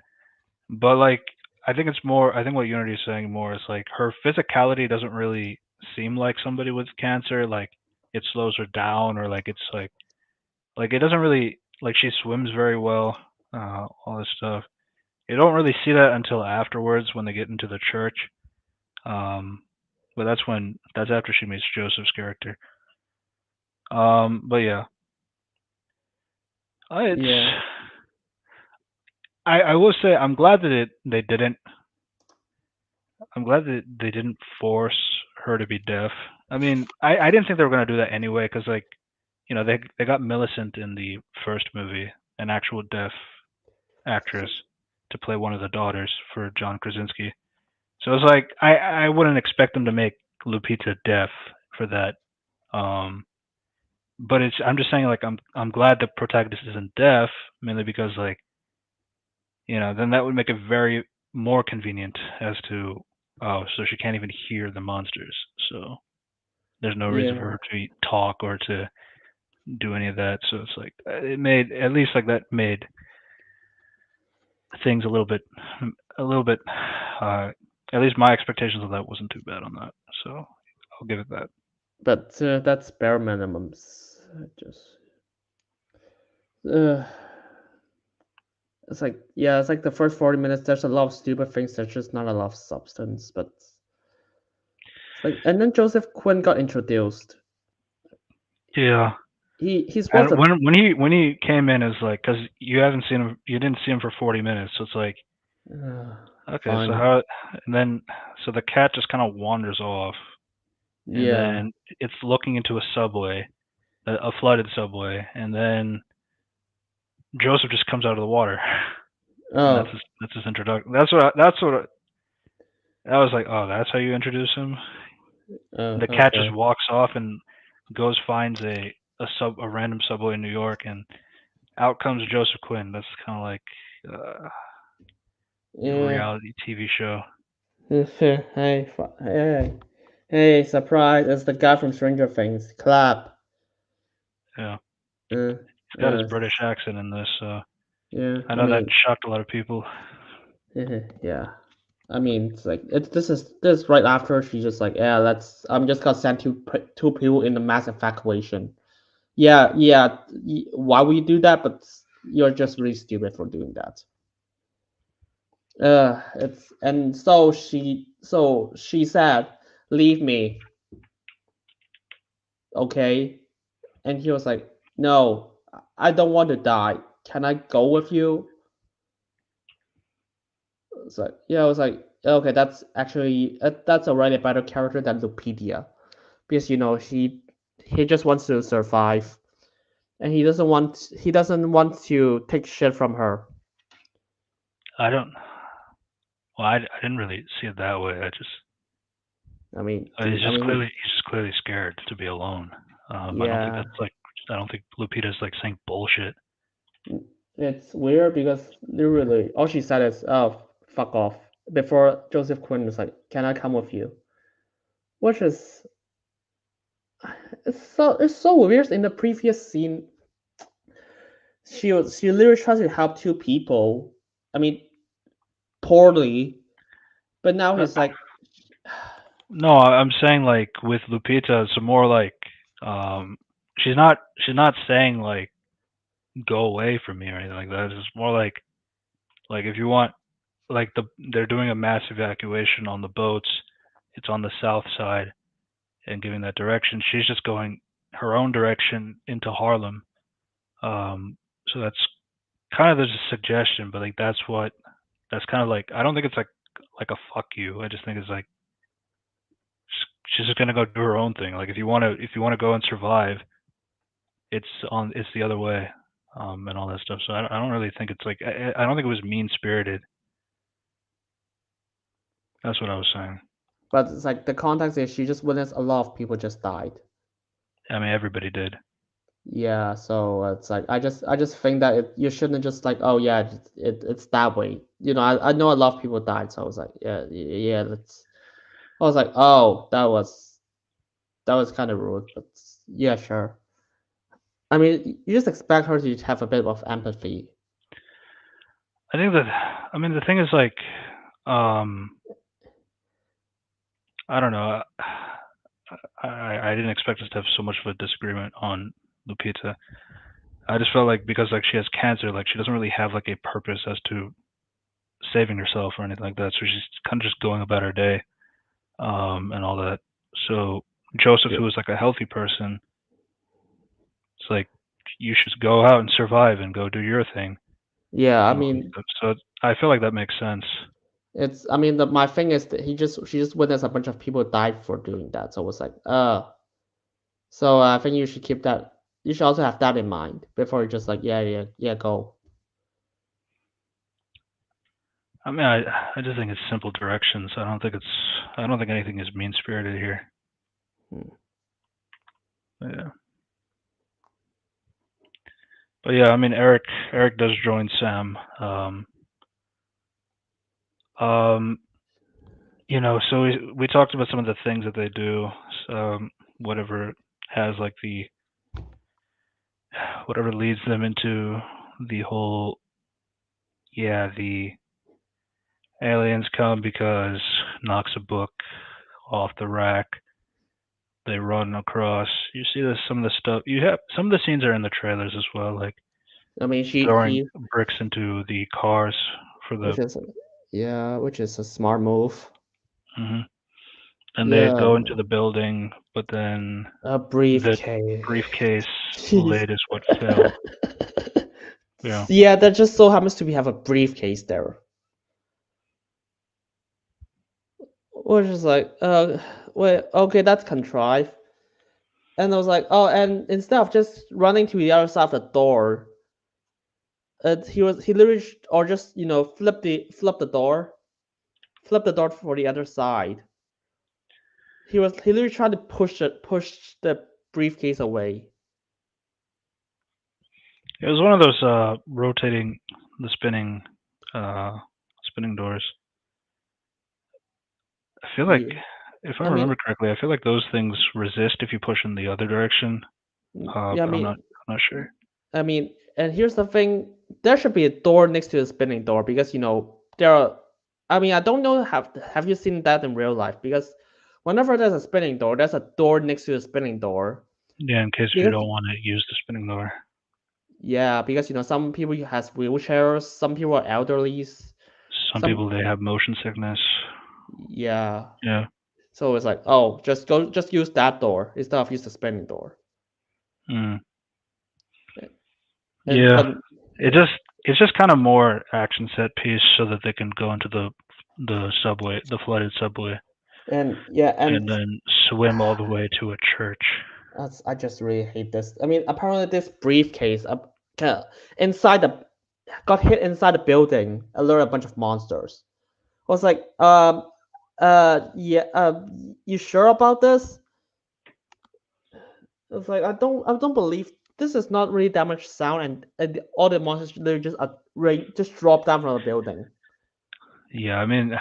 but like I think it's more. I think what Unity is saying more is like her physicality doesn't really seem like somebody with cancer. Like it slows her down, or like it's like it doesn't really like she swims very well. All this stuff. You don't really see that until afterwards when they get into the church. Um, but that's after she meets Joseph's character. But yeah, it's Yeah, I will say I'm glad that they didn't. I'm glad that they didn't force her to be deaf. I mean, I didn't think they were gonna do that anyway because like they got Millicent in the first movie, an actual deaf actress, to play one of the daughters for John Krasinski. So it's like I wouldn't expect them to make Lupita deaf for that. Um, but I'm just saying like I'm glad the protagonist isn't deaf, mainly because like then that would make it very more convenient as to so she can't even hear the monsters. So there's no reason for yeah, her to talk or to do any of that. So it's like it made at least like that made things a little bit uh at least my expectations of that wasn't too bad on that. So I'll give it that. but that's bare minimums. Just uh, it's like it's like the first 40 minutes. There's a lot of stupid things. There's just not a lot of substance. But it's like, and then Joseph Quinn got introduced. Yeah. He's was And a when he came in is like because you didn't see him for 40 minutes, so it's like okay, so fine. how and then so the cat just kind of wanders off, and Yeah. then it's looking into a subway, a flooded subway, and then Joseph just comes out of the water, and Oh. that's his introduction. I was like, oh, that's how you introduce him. The cat just Okay. walks off and goes finds a random subway in New York, and out comes Joseph Quinn. That's kind of like a Yeah. reality TV show. Hey, hey, surprise! It's the guy from Stranger Things. Clap. Yeah. He's got his uh, British accent in this, so yeah. I I know that mean, shocked a lot of people. yeah. I mean, it's like this right after she just like, yeah, let's. I'm just gonna send two people in the mass evacuation. Yeah, yeah. Why would you do that? But you're just really stupid for doing that. It's and so she said, leave me, okay? And he was like, no, I don't want to die. Can I go with you? It's like, yeah, I was like, okay, that's actually that's already a better character than Lupita, because he just wants to survive, and he doesn't want to take shit from her. I don't. Well, I didn't really see it that way. I mean, He's dude, I just mean, clearly scared to be alone. I don't think yeah, that's like. I don't think Lupita's like saying bullshit. it's weird because literally all she said is, "Oh, fuck off." Before Joseph Quinn was like, "Can I come with you?" Which is it's so weird. In the previous scene, she literally tries to help two people. I mean, poorly, but now Uh, he's like, no, I'm saying like with Lupita, it's more like um, she's not saying like go away from me or anything like that. It's more like if you want like they're doing a mass evacuation on the boats. It's on the south side and giving that direction. She's just going her own direction into Harlem. So that's kind of there's a suggestion, but like that's kind of like I don't think it's like a fuck you. I just think it's like she's just gonna go do her own thing. Like if you wanna go and survive, it's the other way, and all that stuff. So I don't really think it's like I don't think it was mean spirited. That's what I was saying. but it's like the context is she just witnessed a lot of people just died. I mean everybody did. Yeah, so it's like I just think that you shouldn't just like, oh yeah, it's that way. I know a lot of people died, so I was like, yeah, yeah, that's. I was like, oh, that was kind of rude, but yeah, sure. I mean, you just expect her to have a bit of empathy. I think that I mean the thing is like um I don't know. I didn't expect us to have so much of a disagreement on Lupita. I just felt like because like she has cancer, like she doesn't really have like a purpose as to saving herself or anything like that. So she's kind of just going about her day, and all that. So Joseph, Yeah, who was like a healthy person, it's like you should go out and survive and go do your thing yeah. I and all that mean, stuff. So I feel like that makes sense. it's. I mean, my thing is that she just witnessed a bunch of people died for doing that. So it was like, so I think you should keep that. You should also have that in mind before you just like, yeah, yeah, yeah, go. I mean, I just think it's simple directions. I don't think anything is mean spirited here. Hmm. Yeah. But yeah, I mean, Eric does join Sam. Um, so we talked about some of the things that they do. Um, whatever has like the whatever leads them into the whole the aliens come because knocks a book off the rack. They run across. You see this some of the stuff. You have some of the scenes are in the trailers as well, like I mean, throwing he, bricks into the cars for the. which is, yeah, which is a smart move. hmm And they Yeah, go into the building, but then a the briefcase. briefcase Jeez. lid is what fell. Yeah. Yeah, that just so happens to be have a briefcase there. Which is like, wait, okay, that's contrived. And I was like, oh, and instead of just running to the other side of the door, he literally or just flip the door for the other side. He literally tried to push the briefcase away. It was one of those rotating, the uh, spinning doors. I feel like, Yeah, if I I mean, remember correctly, I feel like those things resist if you push in the other direction. yeah, I But I'm mean, not sure. I mean, and here's the thing: there should be a door next to the spinning door because there are. I mean, I don't know have you seen that in real life? Because whenever there's a spinning door, there's a door next to the spinning door. Yeah, in case you Because don't want to use the spinning door. yeah, because some people has wheelchairs, some people are elderly, Some some people they have motion sickness. yeah. Yeah. So it's like, oh, just use that door instead of use the spinning door. Mm. And Yeah. but It just it's just kind of more action set piece so that they can go into the subway, the flooded subway, and yeah, and and then swim all the way to a church. I just really hate this. I mean, apparently this briefcase inside the got hit inside the building, alerted a bunch of monsters. I was like, yeah, you sure about this? I was like, I don't believe this is not really that much sound, and all the monsters literally just drop down from the building. Yeah, I mean,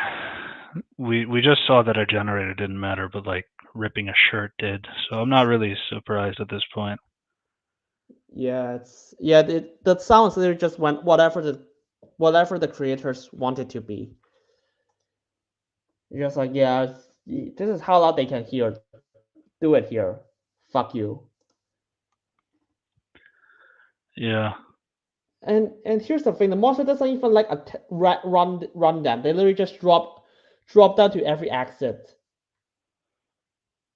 we just saw that a generator didn't matter, but like ripping a shirt did. So I'm not really surprised at this point. Yeah, the sounds literally just went whatever the creators wanted to be. Just like, yeah, this is how loud they can hear. Do it here. Fuck you. Yeah. And here's the thing: the monster doesn't even like run them. They literally just drop down to every exit.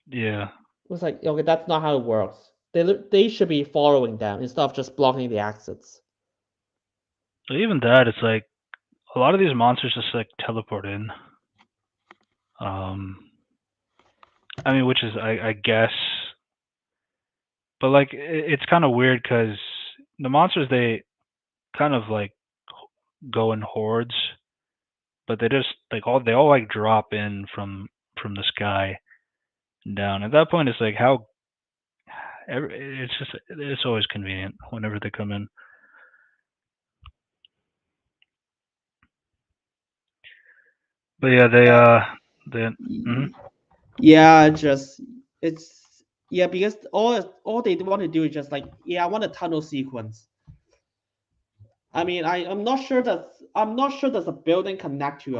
Yeah. It's like, okay, that's not how it works. They should be following them instead of just blocking the exits. So even that, it's like a lot of these monsters just like teleport in. Um, I mean, which is I guess, but like it's kind of weird because the monsters they kind of like go in hordes, but they just like all they all like drop in from the sky down. At that point, it's like how it's just it's always convenient whenever they come in. But yeah, they mhm. Yeah, just it's yeah, because all they want to do is just like, yeah, I want a tunnel sequence. I mean, I'm not sure does a building connect to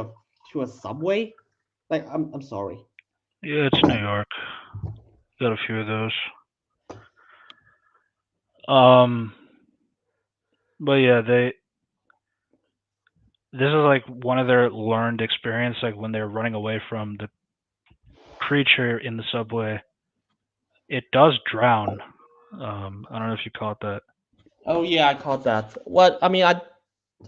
a subway. Like, I'm sorry. Yeah, it's New York. Got a few of those. Um, but yeah, they this is like one of their learned experience, like when they're running away from the creature in the subway. It does drown. I don't know if you caught that. Oh yeah, I caught that. What I mean, I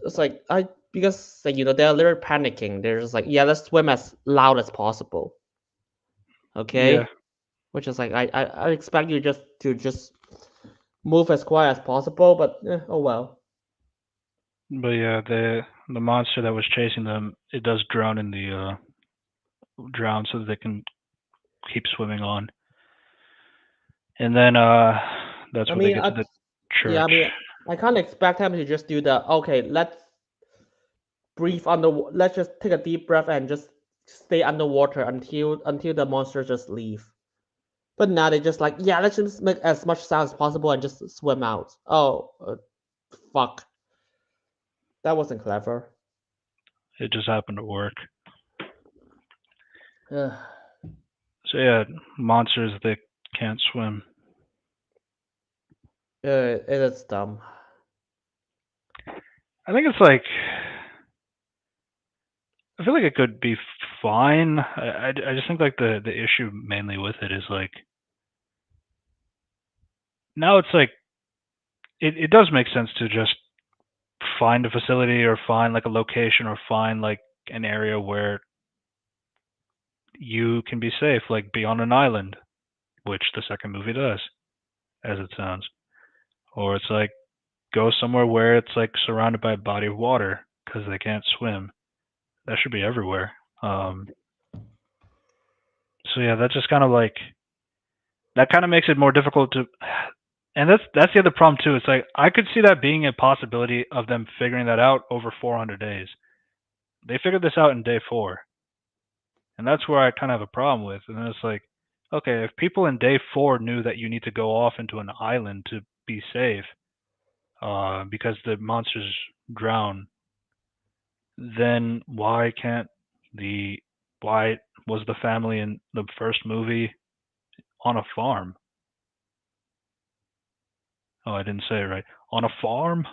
it's like I because like, they're literally panicking. They're just like, yeah, let's swim as loud as possible. Yeah, Okay, which is like I expect you just move as quiet as possible, but oh well. but yeah, the monster that was chasing them, it does drown in the drown so that they can keep swimming on. And then that's I where they mean, get to the yeah, I church. mean, I can't expect him to just do the okay. Let's just take a deep breath and just stay underwater until the monsters just leave. But now they just like, yeah, let's just make as much sound as possible and just swim out. Oh, fuck, that wasn't clever. It just happened to work. Ugh, So yeah, monsters that can't swim. it is dumb. I think it's like I feel like it could be fine. I just think like the issue mainly with it is like now it's like it does make sense to just find a facility or find like a location or find like an area where you can be safe, like be on an island, which the second movie does, as it sounds. Or it's like go somewhere where it's like surrounded by a body of water because they can't swim. That should be everywhere. So yeah, that's just kind of like that kind of makes it more difficult to. And that's the other problem too. It's like I could see that being a possibility of them figuring that out over 400 days. They figured this out in day 4, and that's where I kind of have a problem with. And then it's like, okay, if people in day 4 knew that you need to go off into an island to be safe, because the monsters drown, then the why was the family in the first movie on a farm? Oh, I didn't say it right. On a farm?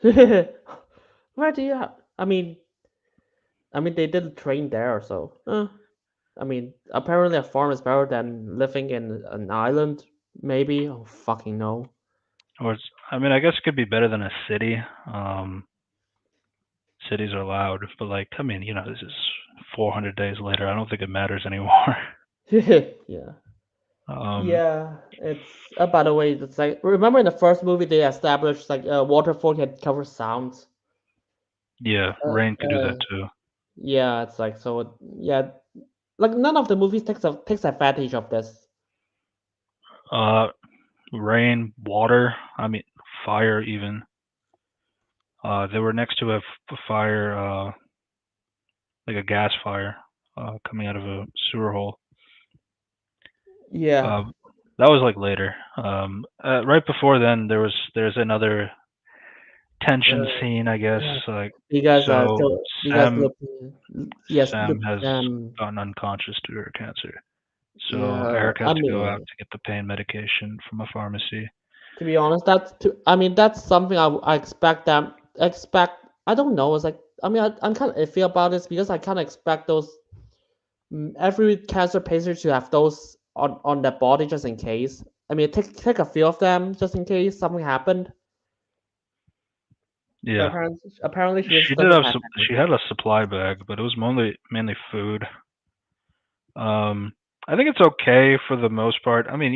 Where do you? I mean, they did train there, so. I mean, apparently a farm is better than living in an island. Maybe. Oh, fucking no. Or I mean, I guess it could be better than a city. Cities are loud, but like, I mean, this is 400 days later. I don't think it matters anymore. Yeah. um, Yeah, it's by the way, it's like remember in the first movie they established like waterfall can cover sounds. yeah, Uh, rain could do that uh, too. yeah, it's like so. Yeah, like none of the movies takes advantage of this. Uh, rain, water. I mean, fire even. They were next to a fire, like a gas fire, coming out of a sewer hole. Yeah, Uh, that was like later. Right before then, there's another tension uh, scene, I guess. yeah. Like, So so because Sam look, yes, Sam look, has gotten unconscious due to her cancer. So yeah. Eric has I to go out mean, to get the pain medication from a pharmacy. to be honest, I mean, that's something I expect them expect. I don't know. It's like I mean, I'm kind of iffy about this because I kind of expect those every cancer patient should have those on their body just in case. I mean, take a few of them just in case something happened. But Yeah, apparently she she just did doesn't have have she any. had a supply bag, but it was mainly food. I think it's okay for the most part. I mean,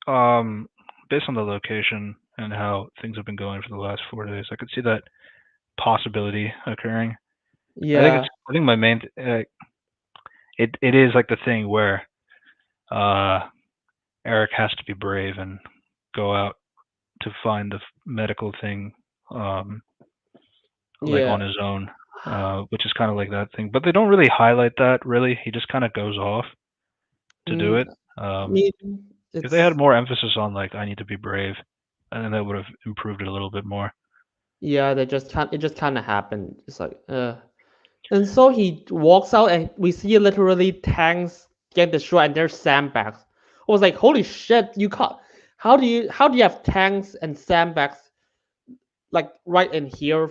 um, based on the location and how things have been going for the last 4 days, I could see that possibility occurring. Yeah, I think my main it is like the thing where uh Eric has to be brave and go out to find the medical thing, um like yeah. on his own, which is kind of like that thing. But they don't really highlight that really. He just kind of goes off to do Mm, it. I mean, If they had it's more emphasis on like I need to be brave, I think that would have improved it a little bit more. yeah. They just can't. It just kind of happened. It's like And so he walks out, and we see literally tanks get destroyed, and there's sandbags. I was like, holy shit! You can't. How do you have tanks and sandbags like right in here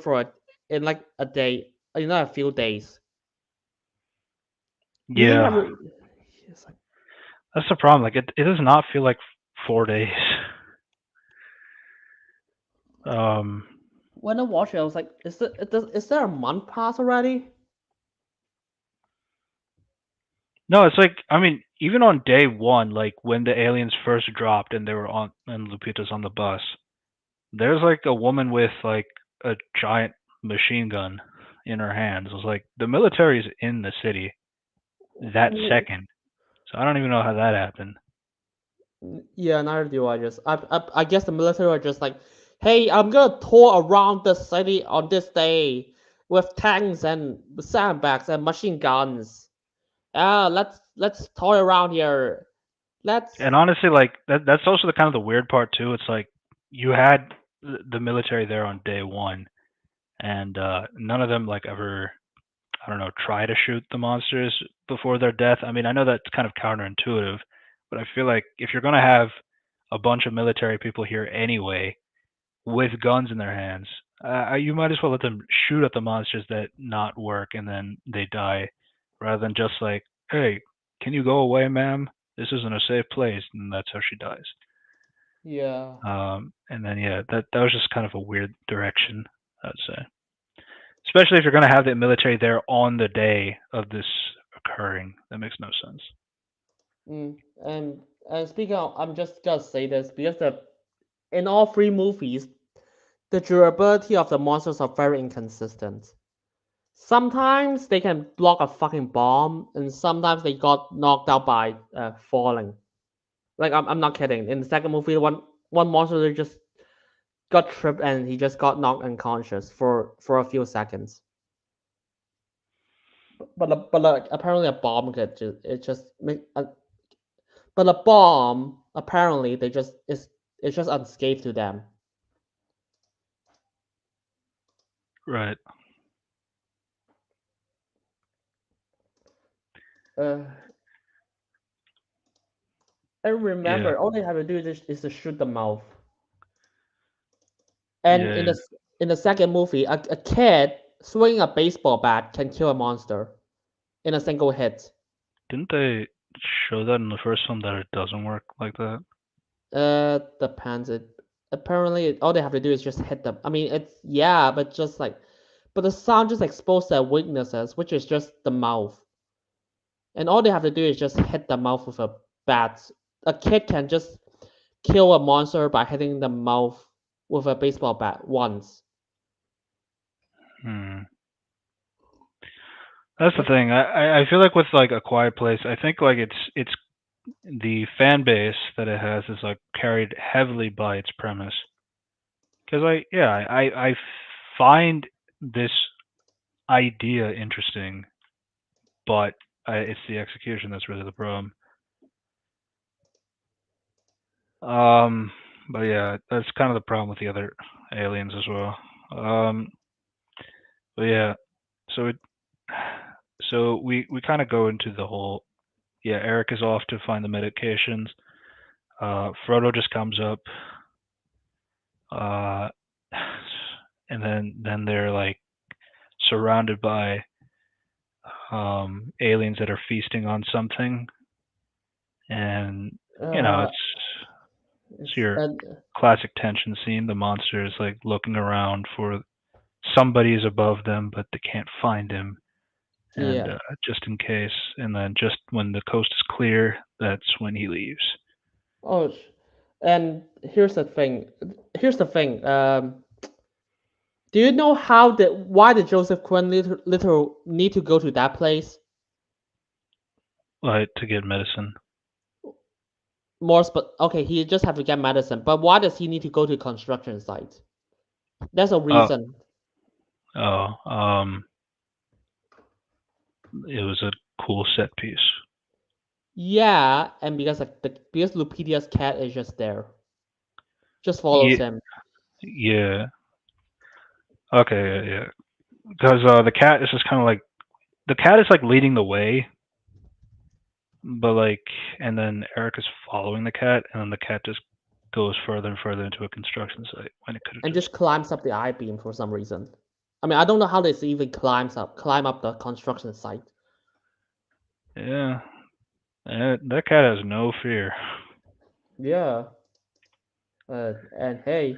in like a day, a few days. You didn't have. Yeah, It's like, that's the problem. Like it does not feel like 4 days. Um, when I watched it, I was like, is there a month pass already? no, it's like I mean, even on day one, like when the aliens first dropped and they were on and Lupita's on the bus, there's like a woman with like a giant machine gun in her hands. It was like the military's in the city that second. So I don't even know how that happened. Yeah, neither do I. I guess the military are just like, hey, I'm gonna tour around the city on this day with tanks and sandbags and machine guns. Let's tour around here. Let's And honestly, like that's also the kind of the weird part too. It's like you had the military there on day one, and none of them like ever I don't know try to shoot the monsters before their death. I mean, I know that's kind of counterintuitive, but I feel like if you're gonna have a bunch of military people here anyway with guns in their hands, you might as well let them shoot at the monsters that not work and then they die, rather than just like, hey, can you go away, ma'am? This isn't a safe place, and that's how she dies. yeah. And then yeah, that was just kind of a weird direction, I'd say. Especially if you're going to have the military there on the day of this occurring, that makes no sense. Mm, and speaking of, I'm just gonna say this because in all three movies, the durability of the monsters are very inconsistent. Sometimes they can block a fucking bomb, and sometimes they got knocked out by falling. Like I'm not kidding. In the second movie, one monster just got tripped and he just got knocked unconscious for a few seconds. But like apparently a bomb could just it just make but a bomb apparently they just is it's just unscathed to them. Right. Uh, and Yeah. remember, all they have to do is to shoot the mouth. And Yeah. in the second movie, a kid swinging a baseball bat can kill a monster in a single hit. Didn't they show that in the first one that it doesn't work like that? Depends. It apparently all they have to do is just hit them. I mean, it's yeah, but just like, but the sound just exposed their weaknesses, which is just the mouth. And all they have to do is just hit the mouth with a bat. A kid can just kill a monster by hitting the mouth with a baseball bat once. Hmm. That's the thing. I feel like with like A Quiet Place, I think like it's the fan base that it has is like carried heavily by its premise. Because I find this idea interesting, but it's the execution that's really the problem. Um, but yeah, that's kind of the problem with the other aliens as well. Um, but yeah, so it, so we kind of go into the whole. Yeah, Eric is off to find the medications. Frodo just comes up, uh, and then they're like surrounded by aliens that are feasting on something, and Uh, it's it's your classic tension scene. The monster is like looking around for somebody is above them, but they can't find him, and yeah. just in case. And then just when the coast is clear, that's when he leaves. Oh, and here's the thing. Here's the thing. Do you know why did Joseph Quinn little need to go to that place? Like to get medicine. Okay, he just have to get medicine, but why does he need to go to construction site? There's a Oh, reason. oh, it was a cool set piece. Yeah, and because Lupita's cat is just there, just follows Yeah, him. yeah. Okay, yeah, yeah. Because the cat is just kind of like the cat is like leading the way, but like, and then Eric is following the cat, and then the cat just goes further and further into a construction site when it could have And just. just climbs up the I-beam for some reason. I mean, I don't know how this even climb up the construction site. Yeah, that cat has no fear. Yeah. And hey,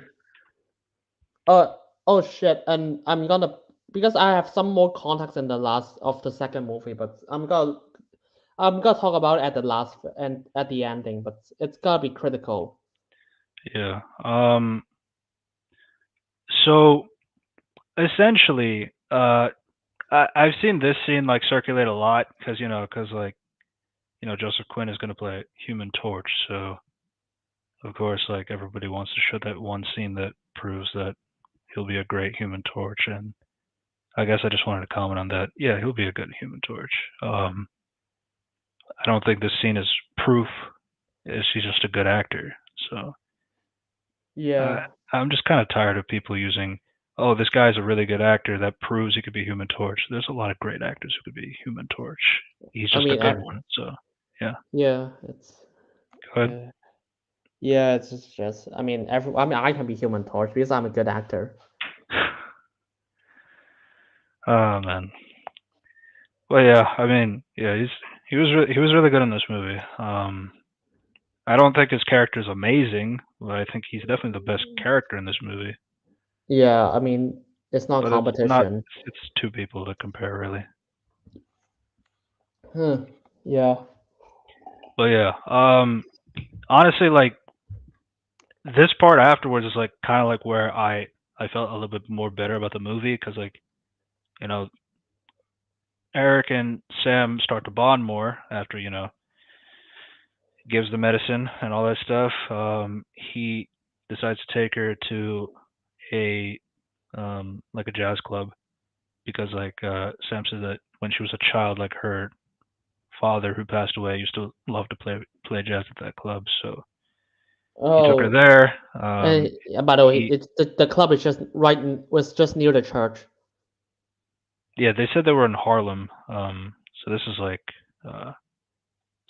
oh shit, and I'm gonna because I have some more context in the last of the second movie, but I'm gonna talk about it at the last and at the ending, but it's gotta be critical. Yeah. So essentially, I've seen this scene like circulate a lot because because Joseph Quinn is going to play Human Torch, so of course like everybody wants to show that one scene that proves that he'll be a great Human Torch, and I guess I just wanted to comment on that. Yeah, he'll be a good Human Torch. I don't think this scene is proof. She's just a good actor. So uh, Yeah, I'm just kind of tired of people using, oh, this guy's a really good actor. That proves he could be Human Torch. There's a lot of great actors who could be Human Torch. He's I just a mean, good one. So yeah, yeah, it's go ahead. uh, yeah, it's just I mean, I can be Human Torch because I'm a good actor. Oh man. Well, yeah. I mean, yeah. He was really good in this movie. I don't think his character is amazing, but I think he's definitely the best character in this movie. Yeah, I mean, it's not But it's not. competition. It's two people to compare, really. Huh. Yeah, But yeah. Honestly, like this part afterwards is like kind of like where I felt a little bit more better about the movie because like you know Eric and Sam start to bond more after gives the medicine and all that stuff. He decides to take her to a like a jazz club because like Sam said that when she was a child, like her father who passed away used to love to play jazz at that club. So he took her oh, there. and by the way, He the club is just was just near the church. Yeah, they said they were in Harlem. So this is like, uh,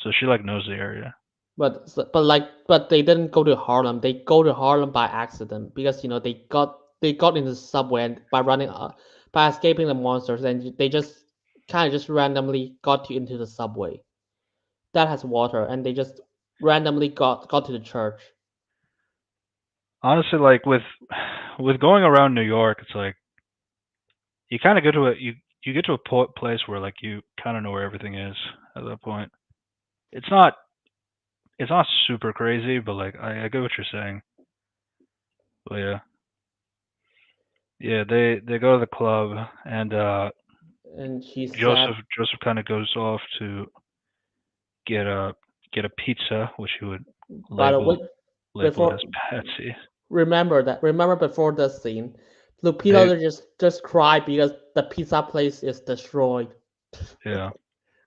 so she like knows the area. But they didn't go to Harlem. They go to Harlem by accident because they got into the subway and by escaping the monsters, and they just kind of just randomly into the subway that has water, and they just randomly got to the church. Honestly, like with going around New York, it's like you kind of go to a you get to a place where like you kind of know where everything is at that point. It's not it's not super crazy, but like I get what you're saying. But yeah, yeah, they go to the club and And she said, Joseph kind of goes off to get a get a pizza, which he would by the way, label it as before Patsy. remember before this scene, They Lupita just cried because the pizza place is destroyed. yeah.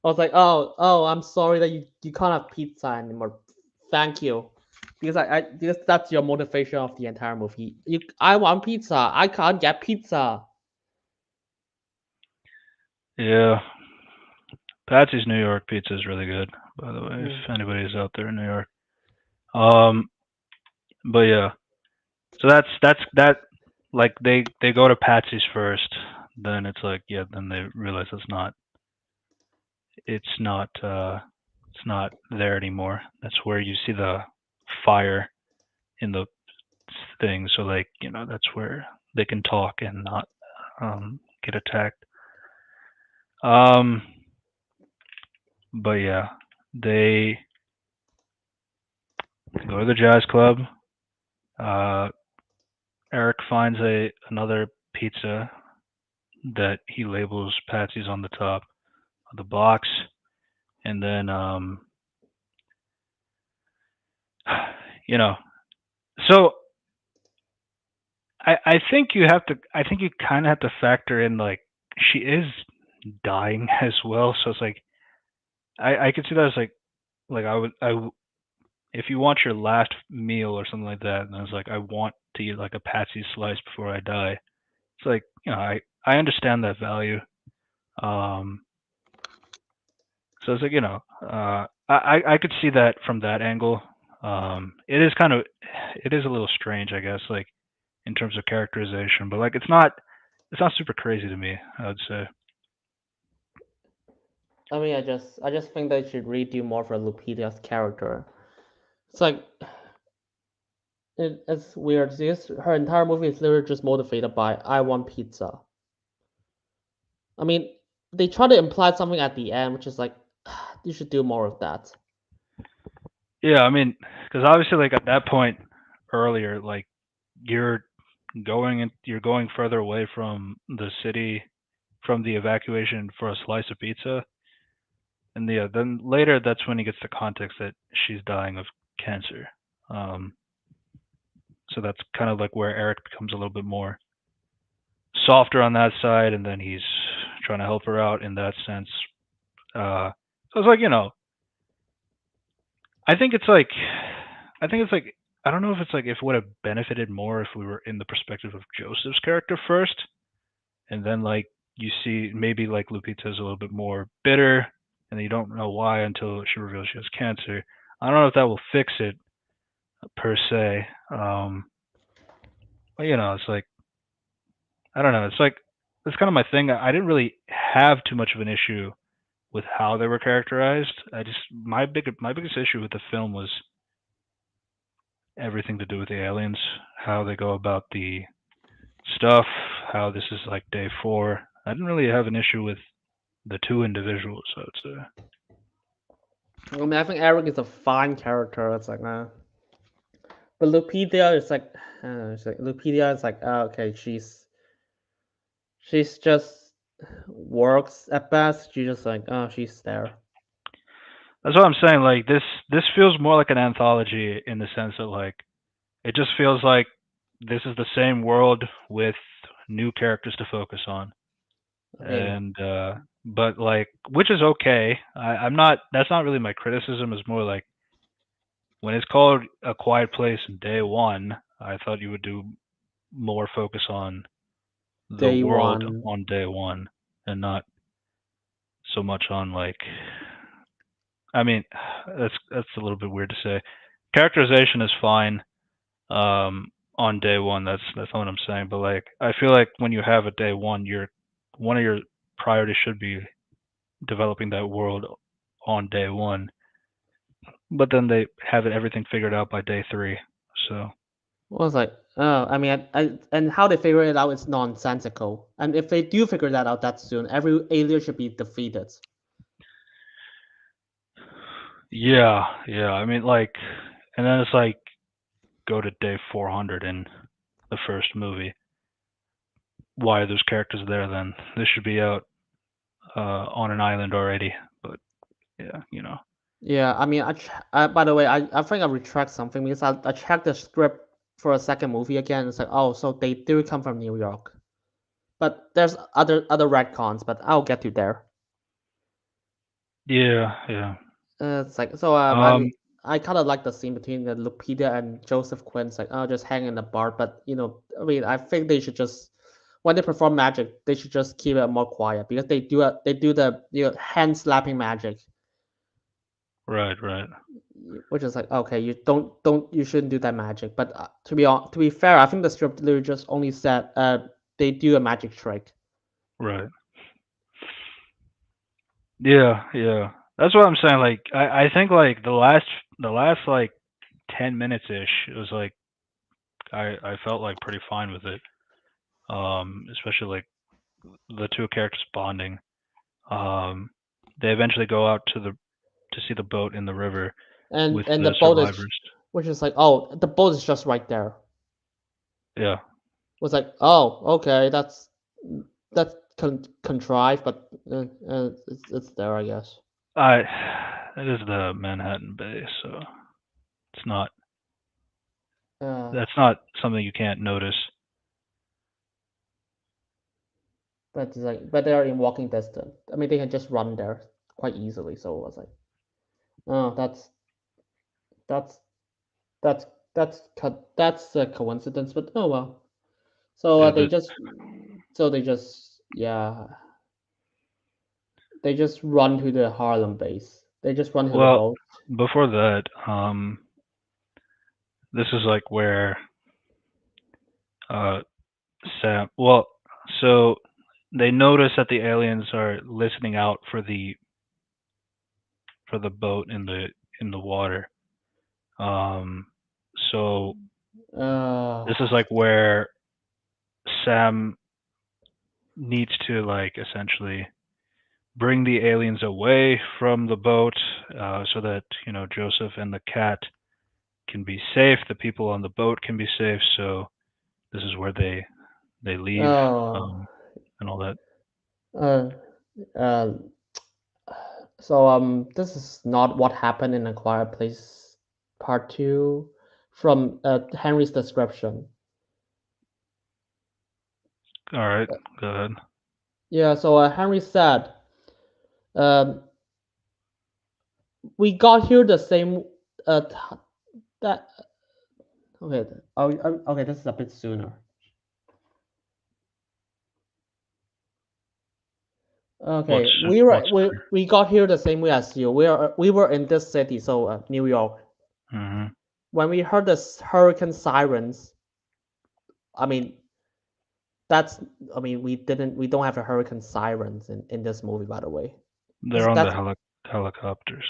I was like, oh, I'm sorry that you can't have pizza anymore. Thank you, because because that's your motivation of the entire movie. I want pizza. I can't get pizza. Yeah, Patsy's New York pizza is really good, by the way, Mm. if anybody's out there in New York. Um, but yeah, so that like they go to Patsy's first, then it's like yeah, then they realize it's not there anymore. That's where you see the fire in the thing, so like that's where they can talk and not get attacked. Um, but yeah, they go to the jazz club. Uh, Eric finds a another pizza that he labels Patsy's on the top of the box, and then you know, so I think you kind of have to factor in like she is dying as well, so it's like I could see that as like if you want your last meal or something like that, and it's like I want to eat like a Patsy slice before I die. It's like I understand that value. Um, so it's like I could see that from that angle. It is it is a little strange, I guess, like in terms of characterization, but like it's not super crazy to me. I would say. I mean, I just think they should redo more for Lupita's character. It's like it's weird because her entire movie is literally just motivated by I want pizza. I mean, they try to imply something at the end, which is like you should do more of that. Yeah, I mean, because obviously, like at that point earlier, like you're you're going further away from the city, from the evacuation for a slice of pizza, and yeah, then later that's when he gets the context that she's dying of cancer. Um, so that's kind of like where Eric becomes a little bit more softer on that side, and then he's trying to help her out in that sense. So it's like I think it's like, I think it's like, I don't know if it's like if it would have benefited more if we were in the perspective of Joseph's character first, and then like you see maybe like Lupita's a little bit more bitter, and you don't know why until she reveals she has cancer. I don't know if that will fix it per se, but it's like I don't know. It's like that's kind of my thing. I didn't really have too much of an issue with how they were characterized. I just my biggest issue with the film was everything to do with the aliens, how they go about the stuff, how this is like day four. I didn't really have an issue with the two individuals, I would say. I mean, I think Eric is a fine character. It's like, but Lupita is like, Lupita is like, okay, she's just works at best. She's just like, oh, she's there. That's what I'm saying. Like this feels more like an anthology in the sense that like it just feels like this is the same world with new characters to focus on. I mean, And but like which is okay. I'm not that's not really my criticism, it's more like when it's called A Quiet Place Day One, I thought you would do more focus on the day world one. on day one. and not so much on like. I mean, that's a little bit weird to say. Characterization is fine on day one. That's not what I'm saying. But like, I feel like when you have a day one, one of your priorities should be developing that world on day one. But then they have everything figured out by day three. So Well, it's like, oh, I mean, and how they figure it out is nonsensical. And if they do figure that out that soon, every alien should be defeated. yeah, yeah. I mean, like, and then it's like go to day 400 in the first movie. Why are those characters there then? They should be out on an island already. But yeah, you know. Yeah, I mean, by the way, I think I retract something because I checked the script for a second movie again. It's like, oh, so they do come from New York, but there's other retcons, but I'll get to there. Yeah, yeah. It's like so. Um, I kind of like the scene between the Lupita and Joseph Quinn. It's like, oh, just hang in the bar. But I mean, I think they should just when they perform magic, they should just keep it more quiet because they do the hand slapping magic, right, right, which is like, okay, you shouldn't do that magic. But to be fair, I think the script literally just only said they do a magic trick. right. Yeah, yeah. That's what I'm saying. Like, I think like the last like 10 minutes ish, it was like I felt like pretty fine with it. Especially like the two characters bonding. Um, they eventually go out to see the boat in the river with And the the boat is survivors. which is like, oh, the boat is just right there. Yeah, Was like, oh, okay, that's contrived, but it's there, I guess. I it is the Manhattan Bay, so it's not Uh, that's not something you can't notice. but it's like, but they're in walking distance. I mean, they can just run there quite easily. So I was like, oh, that's that's that's a coincidence, but oh well. So Is it? they just yeah they just run to the Harlem base. They just run to the Well, boat. before that, this is like where uh Sam. Well, so they notice that the aliens are listening out for the boat in the water. Um, so Uh, this is like where Sam needs to like essentially bring the aliens away from the boat, so that Joseph and the cat can be safe. The people on the boat can be safe. So this is where they leave, oh, um, and all that. uh, uh, so this is not what happened in A Quiet Place Part Two, from Henry's description. All right, go ahead. Yeah, so Henry said, um, we got here the same. That okay. Okay. This is a bit sooner. What's Okay, what's we got here the same way as you. We were in this city, so New York. hmm When we heard the hurricane sirens, I mean that's I mean we don't have a hurricane sirens in this movie, by the way. They're on the That's helicopters.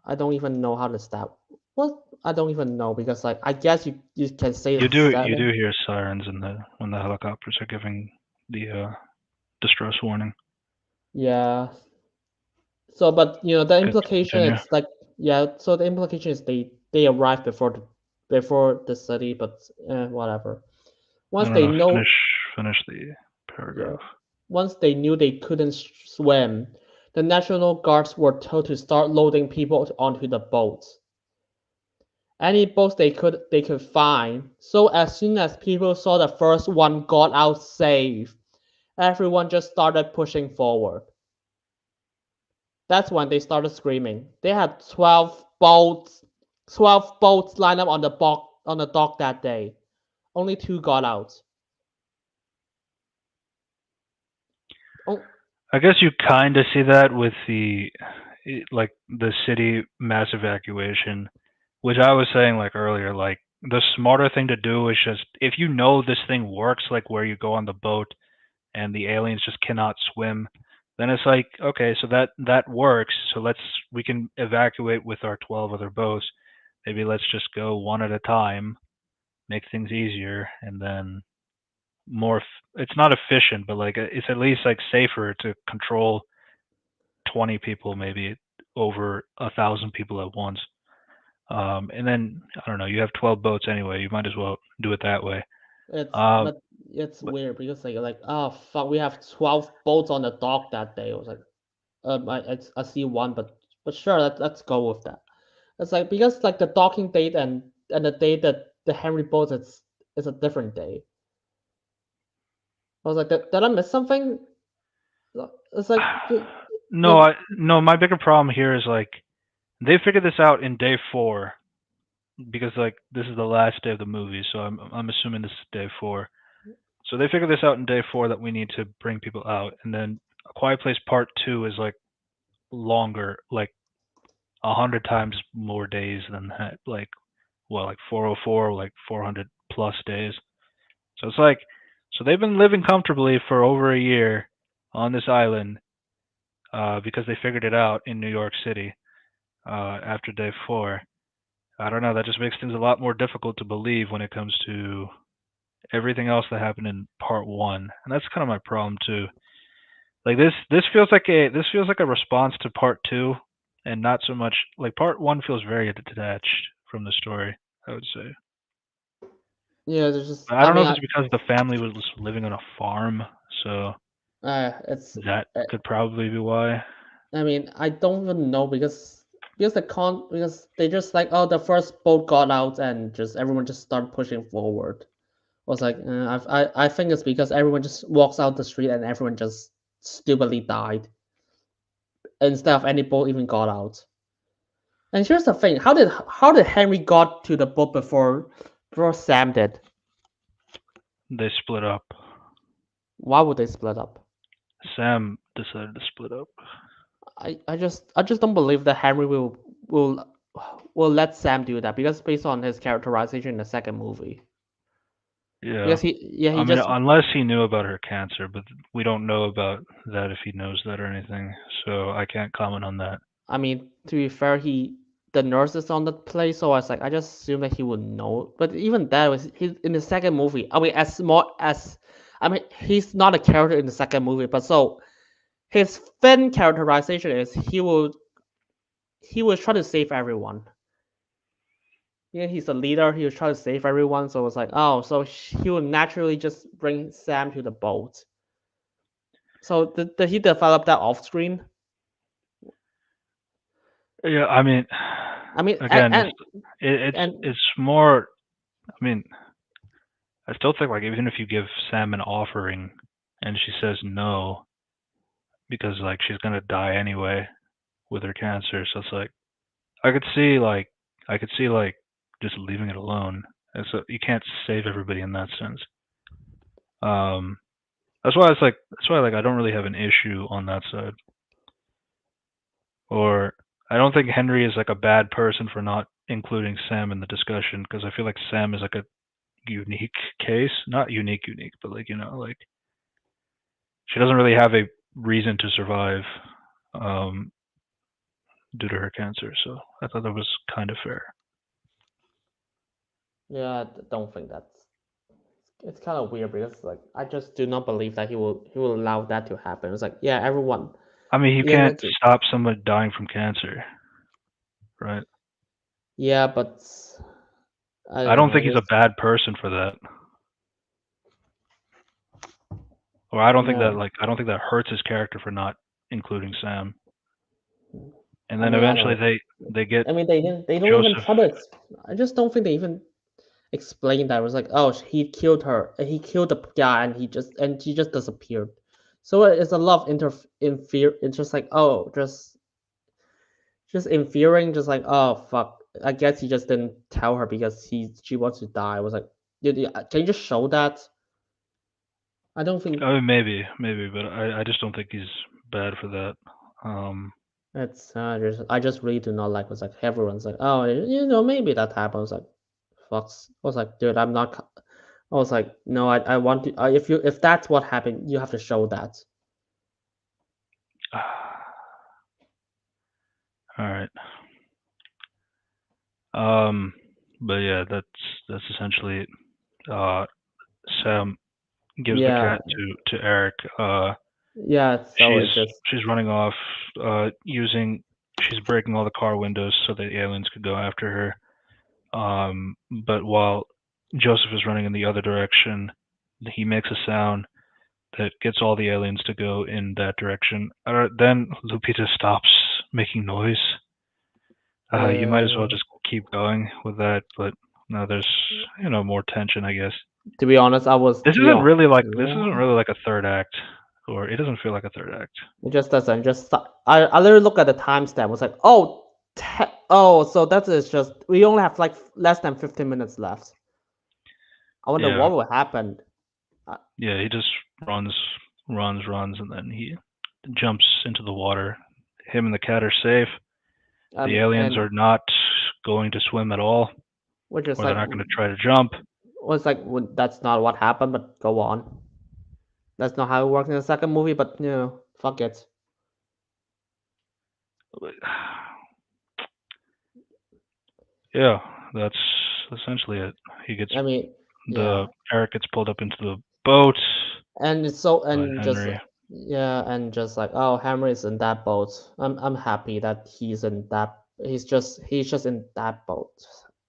I don't even know how to start. What I don't even know because like I guess you can say You the do you seven. do hear sirens in the when the helicopters are giving the distress warning. Yeah. So, but the implication Continue. is like yeah. So the implication is they arrived before the city, but whatever. No, Once no, they no. know, Finish the yeah. paragraph. Once they knew they couldn't swim, the National Guards were told to start loading people onto the boats. Any boats they could find. So as soon as people saw the first one got out safe, everyone just started pushing forward. That's when they started screaming. They had 12 boats lined up on the dock that day. Only two got out. Oh, I guess you kind of see that with like the city mass evacuation, which I was saying like earlier. Like the smarter thing to do is just if you know this thing works, like where you go on the boat and the aliens just cannot swim, then it's like okay, so that works. So we can evacuate with our 12 other boats. Maybe let's just go one at a time, make things easier, and then it's not efficient, but like it's at least like safer to control 20 people maybe over 1,000 people at once. And then I don't know, you have 12 boats anyway. You might as well do it that way. it's Um, but it's but weird because like oh fuck, we have 12 boats on the dock that day. I was like, I see one, but sure, let's go with that. It's like because like the docking date and the date that the Henry boat it's a different day. I was like, did I miss something? It's like no, like no. My bigger problem here is like they figured this out in day 4 because like this is the last day of the movie, so I'm assuming this is day 4. So they figured this out in day 4 that we need to bring people out, and then A Quiet Place Part 2 is like longer, like 100 times more days than that. Like well, like 404, like 400 plus days. So it's like, so they've been living comfortably for over a year on this island because they figured it out in New York City after day 4. I don't know. That just makes things a lot more difficult to believe when it comes to everything else that happened in part 1, and that's kind of my problem too. Like this feels like a response to part 2, and not so much like part 1 feels very detached from the story. I would say. yeah, there's just I I don't know mean if it's because the family was living on a farm, so it's that could probably be why. I mean, I don't even know because because they just like oh the first boat got out and just everyone just started pushing forward. I was like I think it's because everyone just walks out the street and everyone just stupidly died instead of any boat even got out. And here's the thing: how did Henry got to the boat before Sam did? They split up. Why would they split up? Sam decided to split up. I just don't believe that Henry will will let Sam do that because based on his characterization in the second movie. Yeah. Because he I mean, just unless he knew about her cancer, but we don't know about that if he knows that or anything, so I can't comment on that. I mean to be fair the nurse is on the place so I was like I just assume that he would know but even that was he in the second movie I mean as small as I mean he's not a character in the second movie but so his fin characterization is he will try to save everyone. Yeah, he's a leader. He was trying to save everyone, so it's like, oh, so he would naturally just bring Sam to the boat. So did he develop that off screen? Yeah, I mean, I mean, again, and it's more. I mean, I still think like even if you give Sam an offering and she says no because like she's gonna die anyway with her cancer, so it's like I could see like I could see like just leaving it alone. And so you can't save everybody in that sense. Um, that's why like I don't really have an issue on that side. Or I don't think Henry is like a bad person for not including Sam in the discussion because I feel like Sam is like a unique case, not unique, but like like she doesn't really have a reason to survive um, due to her cancer. So I thought that was kind of fair. yeah, I don't think that's it's kind of weird because like I just do not believe that he will allow that to happen. It's like yeah, everyone, I mean, you yeah, can't stop someone dying from cancer, right? yeah, but I I don't don't know. think he's a Just bad person for that, or I don't think yeah, that like I don't think that hurts his character for not including Sam. And I then mean I eventually don't. they get I mean they don't even Joseph. try to. I just don't think they even explain that. It was like, oh, he killed her, and he killed the guy, and she just disappeared. So it's a lot of it's just like, oh, just infuriating, just like, oh fuck. I guess he just didn't tell her because she wants to die. I was like, can you just show that? I don't think I mean, maybe, but I just don't think he's bad for that. Um, it's I just really do not like. It's like everyone's like, oh, maybe that happens. Like, fucks. I was like, dude, I'm not. I was like, no, I want to. If that's what happened, you have to show that. all right. Um, but yeah, that's essentially it. Sam gives the Yeah, cat to Eric. yeah. So She's it just she's running off, using she's breaking all the car windows so the aliens could go after her. But while Joseph is running in the other direction, he makes a sound that gets all the aliens to go in that direction. Then Lupita stops making noise. You might as well uh, just keep going with that, but no, there's more tension, I guess. to be honest, I was This to be isn't honest. really like this Yeah, isn't really like a third act, or it doesn't feel like a third act. it just doesn't. Just I literally look at the timestamp. I was like, oh, oh, so that is just we only have like less than 15 minutes left. I wonder Yeah, what will happen. yeah, he just runs, runs, and then he jumps into the water. Him and the cat are safe. The aliens And are not going to swim at all, which is or they're like not going to try to jump. was like that's not what happened. But go on. That's not how it worked in the second movie. But fuck it. Yeah, that's essentially it. He gets I mean, the yeah, Eric gets pulled up into the boat and it's so by and just Henry. yeah, and just like oh, Hammer is in that boat. I'm happy that he's in that. He's just in that boat.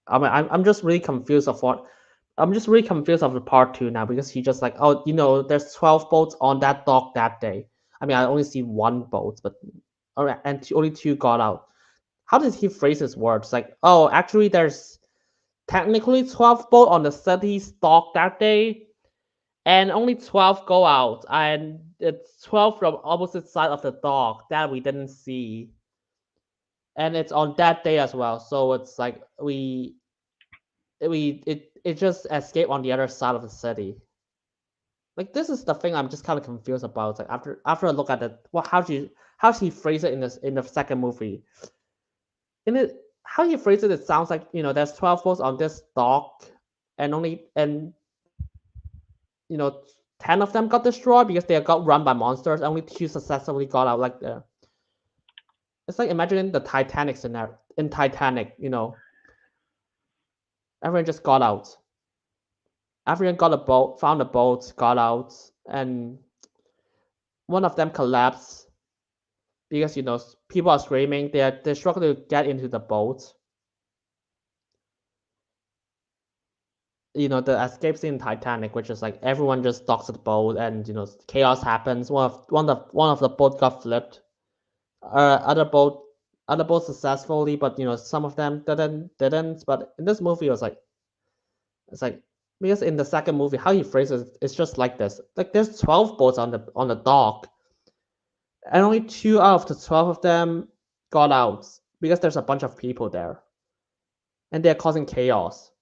I mean, I'm just really confused of what. I'm just really confused of the part two now because he just like oh there's 12 boats on that dock that day. I mean I only see one boat, but all right, and only two got out. How did he phrase his words? Like oh actually there's technically 12 boat on the city's dock that day, and only 12 go out, and it's 12 from opposite side of the dock that we didn't see, and it's on that day as well. So it's like it just escaped on the other side of the city. Like this is the thing I'm just kind of confused about. Like after I look at it, how do you phrase it in the second movie? In it, how you phrase it, it sounds like there's 12 boats on this dock, and you know 10 of them got destroyed because they got run by monsters. Only two successfully got out. Like it's like imagining the Titanic scenario in Titanic. Everyone just got out. Everyone got a boat, found a boat, got out, and one of them collapsed because people are screaming. They're struggling to get into the boat. The escape scene in Titanic, which is like everyone just docks at the boat, and chaos happens. One of the boat got flipped. Other boats successfully, but some of them didn't. But in this movie, it's like because in the second movie, how he phrases it's just like this. Like there's 12 boats on the dock, and only two out of the 12 of them got out because there's a bunch of people there, and they're causing chaos.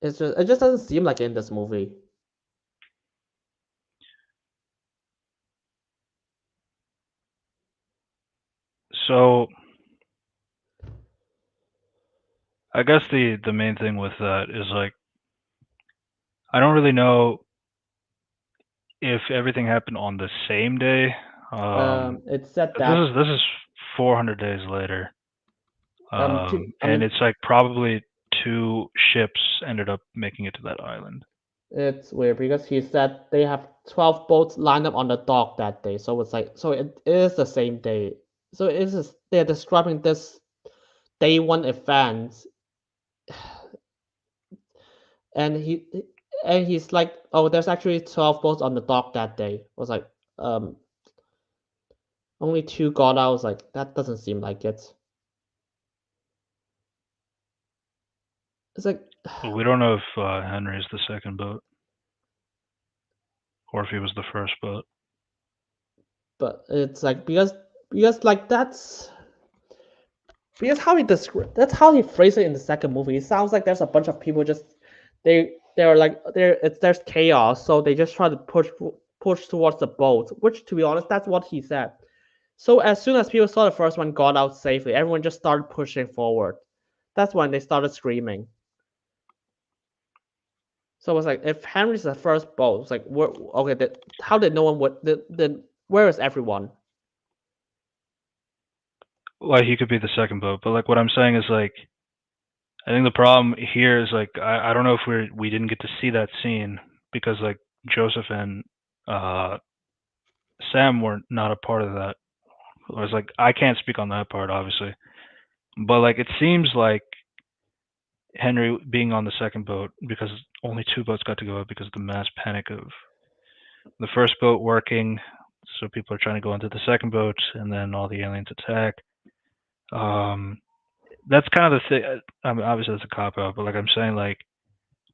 It just doesn't seem like in this movie. So I guess the main thing with that is like I don't really know if everything happened on the same day. It said 'Cause that this is 400 days later, I and mean it's like probably two ships ended up making it to that island. it's weird because he said they have 12 boats lined up on the dock that day. So it's like so it is the same day. So they're describing this day one event, and he's like, oh, there's actually 12 boats on the dock that day. I was like, um, only two got out. I was like, that doesn't seem like it. It's like, But we don't know if Henry is the second boat or if he was the first boat. but it's like because like that's how he phrased it in the second movie. It sounds like there's a bunch of people just they they're like there's chaos, so they just try to push towards the boat. Which, to be honest, that's what he said. So as soon as people saw the first one got out safely, everyone just started pushing forward. That's when they started screaming. So it was like, if Henry's the first boat, it's like, okay, how did no one would where is everyone? Like he could be the second boat, but like what I'm saying is like I think the problem here is like I don't know if we didn't get to see that scene because like Joseph and uh Sam were not a part of that. I was like I can't speak on that part obviously, but like it seems like Henry being on the second boat because only two boats got to go up because of the mass panic of the first boat working, so people are trying to go into the second boat, and then all the aliens attack. Um, that's kind of the thing. I mean, obviously, that's a cop out, but like I'm saying, like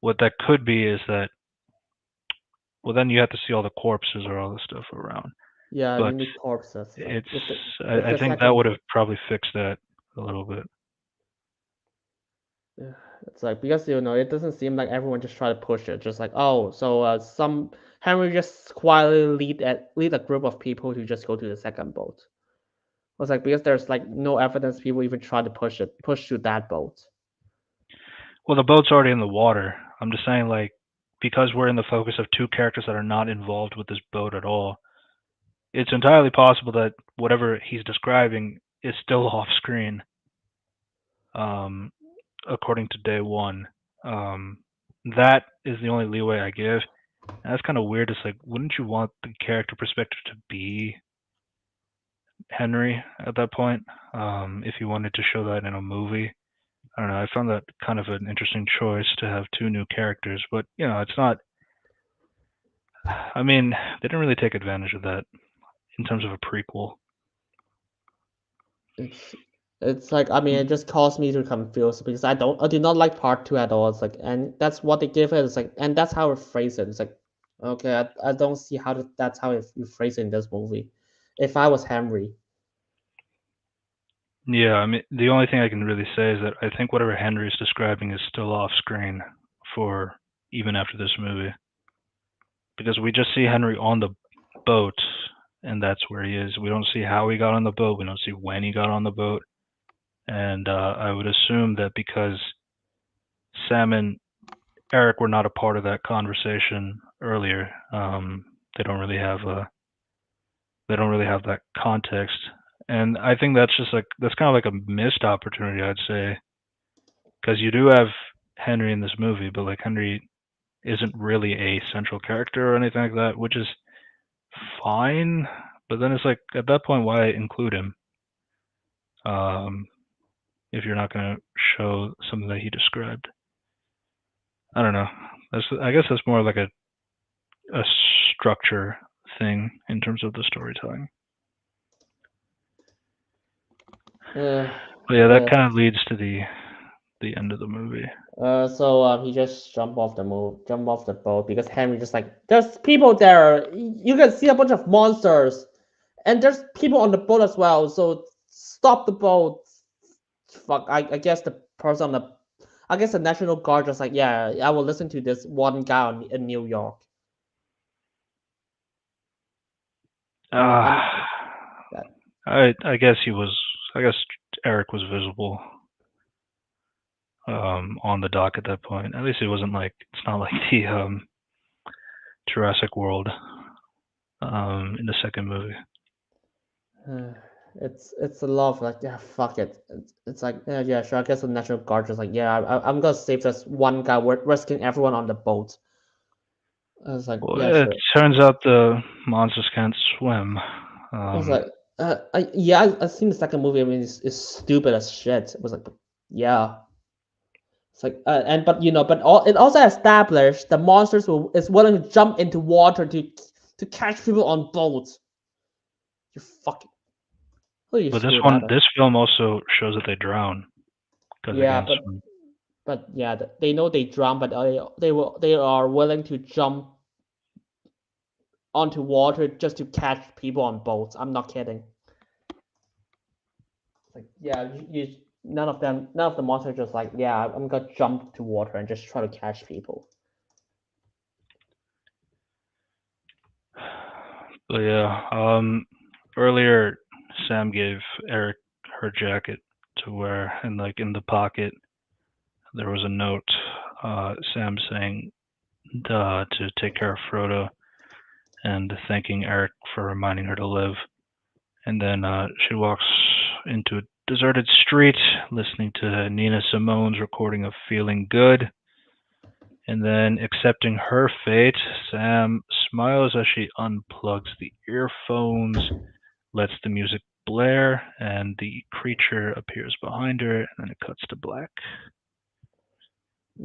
what that could be is that well, then you have to see all the corpses or all the stuff around. Yeah, you But need corpses. Like it's if I the think that second would have probably fixed that a little bit. it's like, because it doesn't seem like everyone just try to push it. Just like, oh, so some Henry just quietly lead a group of people to just go to the second boat. It's like, because there's like no evidence people even try to push to that boat. Well, the boat's already in the water. I'm just saying, like, because we're in the focus of two characters that are not involved with this boat at all, it's entirely possible that whatever he's describing is still off screen, um, according to day one. Um, that is the only leeway I give. And that's kind of weird. It's like, wouldn't you want the character perspective to be Henry at that point? If you wanted to show that in a movie, I don't know. I found that kind of an interesting choice to have two new characters, but it's not. I mean, they didn't really take advantage of that in terms of a prequel. It's it's like, I mean, it just caused me to confuse because I did not like part two at all. It's like, and that's what they give it. It's like, and that's how it phrase it. It's like, okay, I don't see that's how you phrase it in this movie. If I was Henry, Yeah, I mean, the only thing I can really say is that I think whatever Henry's describing is still off screen for even after this movie because we just see Henry on the boat and that's where he is. We don't see how he got on the boat. We don't see when he got on the boat. And I would assume that because Sam and Eric were not a part of that conversation earlier, they don't really have that context. And I think that's just like that's kind of like a missed opportunity, I'd say, because you do have Henry in this movie, but like Henry isn't really a central character or anything like that, which is fine. But then it's like at that point, why include him? Um, if you're not going to show something that he described. I don't know. I guess that's more like a structure thing in terms of the storytelling. uh, But yeah, that uh, kind of leads to the end of the movie. so he just jump off the boat because Henry just like, there's people there. You can see a bunch of monsters, and there's people on the boat as well. So stop the boat. Fuck, I guess the person on the, I guess the National Guard just like, yeah, I will listen to this one guy in New York. And Uh, that, I guess he was. I guess Eric was visible on the dock at that point. At least it wasn't like it's not like the Jurassic World in the second movie. it's a lot of like, yeah, fuck it. It's like, yeah, sure. I guess the National Guard just like, yeah, I'm gonna save this one guy. We're risking everyone on the boat. I was like, Well, yeah, it sure. turns out the monsters can't swim. I was like, yeah, I've seen the second movie. I mean, it's stupid as shit. It was like, yeah. It's like, and but but it also established the monsters is willing to jump into water to catch people on boats. You fucking, who you but screwed that up? this film also shows that they drown because they Yeah, can't swim. but yeah, they know they drown, but they are willing to jump onto water just to catch people on boats. I'm not kidding. It's like, yeah, none of the monsters just like, yeah, I'm gonna jump to water and just try to catch people. But yeah, earlier Sam gave Eric her jacket to wear, and like in the pocket there was a note. Sam saying to take care of Frodo and thanking Eric for reminding her to live. And then she walks into a deserted street, listening to Nina Simone's recording of "Feeling Good." And then, accepting her fate, Sam smiles as she unplugs the earphones, lets the music blare, and the creature appears behind her, and then it cuts to black.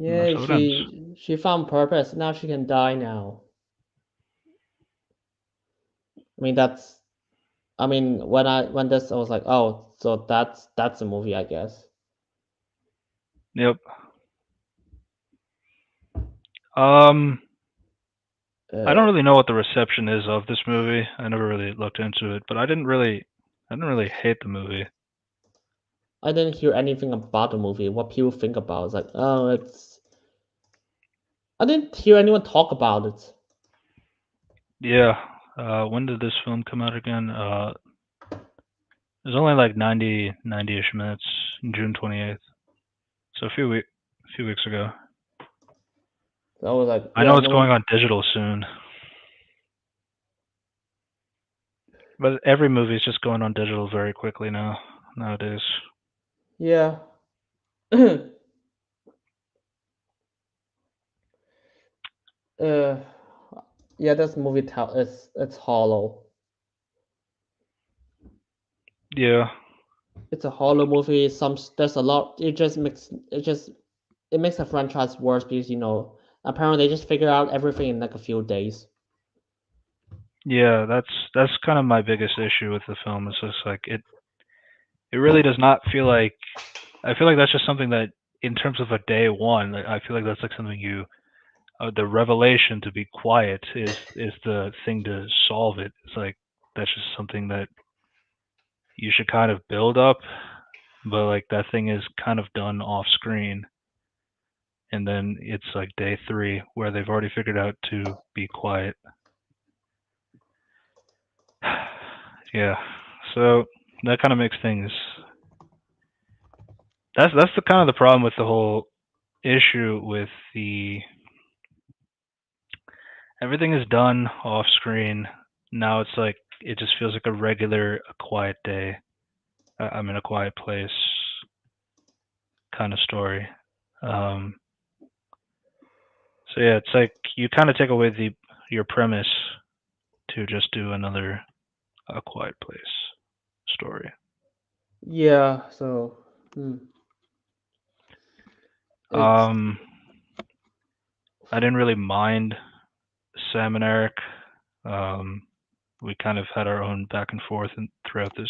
And that's Yeah, how it ends. she found purpose. Now she can die now. I mean that's I mean when this I was like, oh, so that's a movie, I guess. Yep. Um, I don't Uh, really know what the reception is of this movie. I never really looked into it, but I didn't really hate the movie. I didn't hear anything about the movie. What people think about it's like, oh, it's. I didn't hear anyone talk about it. Yeah. When did this film come out again? It was only like 90-ish minutes, June 28th. So a few weeks ago. So I was like, I yeah, know it's no going one. on digital soon, but every movie is just going on digital very quickly nowadays. Yeah. uh, yeah, this movie it's hollow. Yeah, It's a hollow movie. There's a lot. It makes the franchise worse because apparently they just figure out everything in like a few days. yeah, that's kind of my biggest issue with the film. It's just like it really does not feel like I feel like that's just something that in terms of a day one, like, I feel like that's like something you the revelation to be quiet is the thing to solve it. It's like that's just something that you should kind of build up, but like that thing is kind of done off screen, and then it's like day three where they've already figured out to be quiet. Yeah, so that kind of makes things. That's the kind of the problem with the whole issue with the everything is done off screen. Now it's like it just feels like a regular, a quiet day. I'm in a quiet place kind of story. Um, so yeah, it's like you kind of take away the your premise to just do another a quiet place story. Yeah. So it's Um, I didn't really mind Sam and Eric. Um, we kind of had our own back and forth and throughout this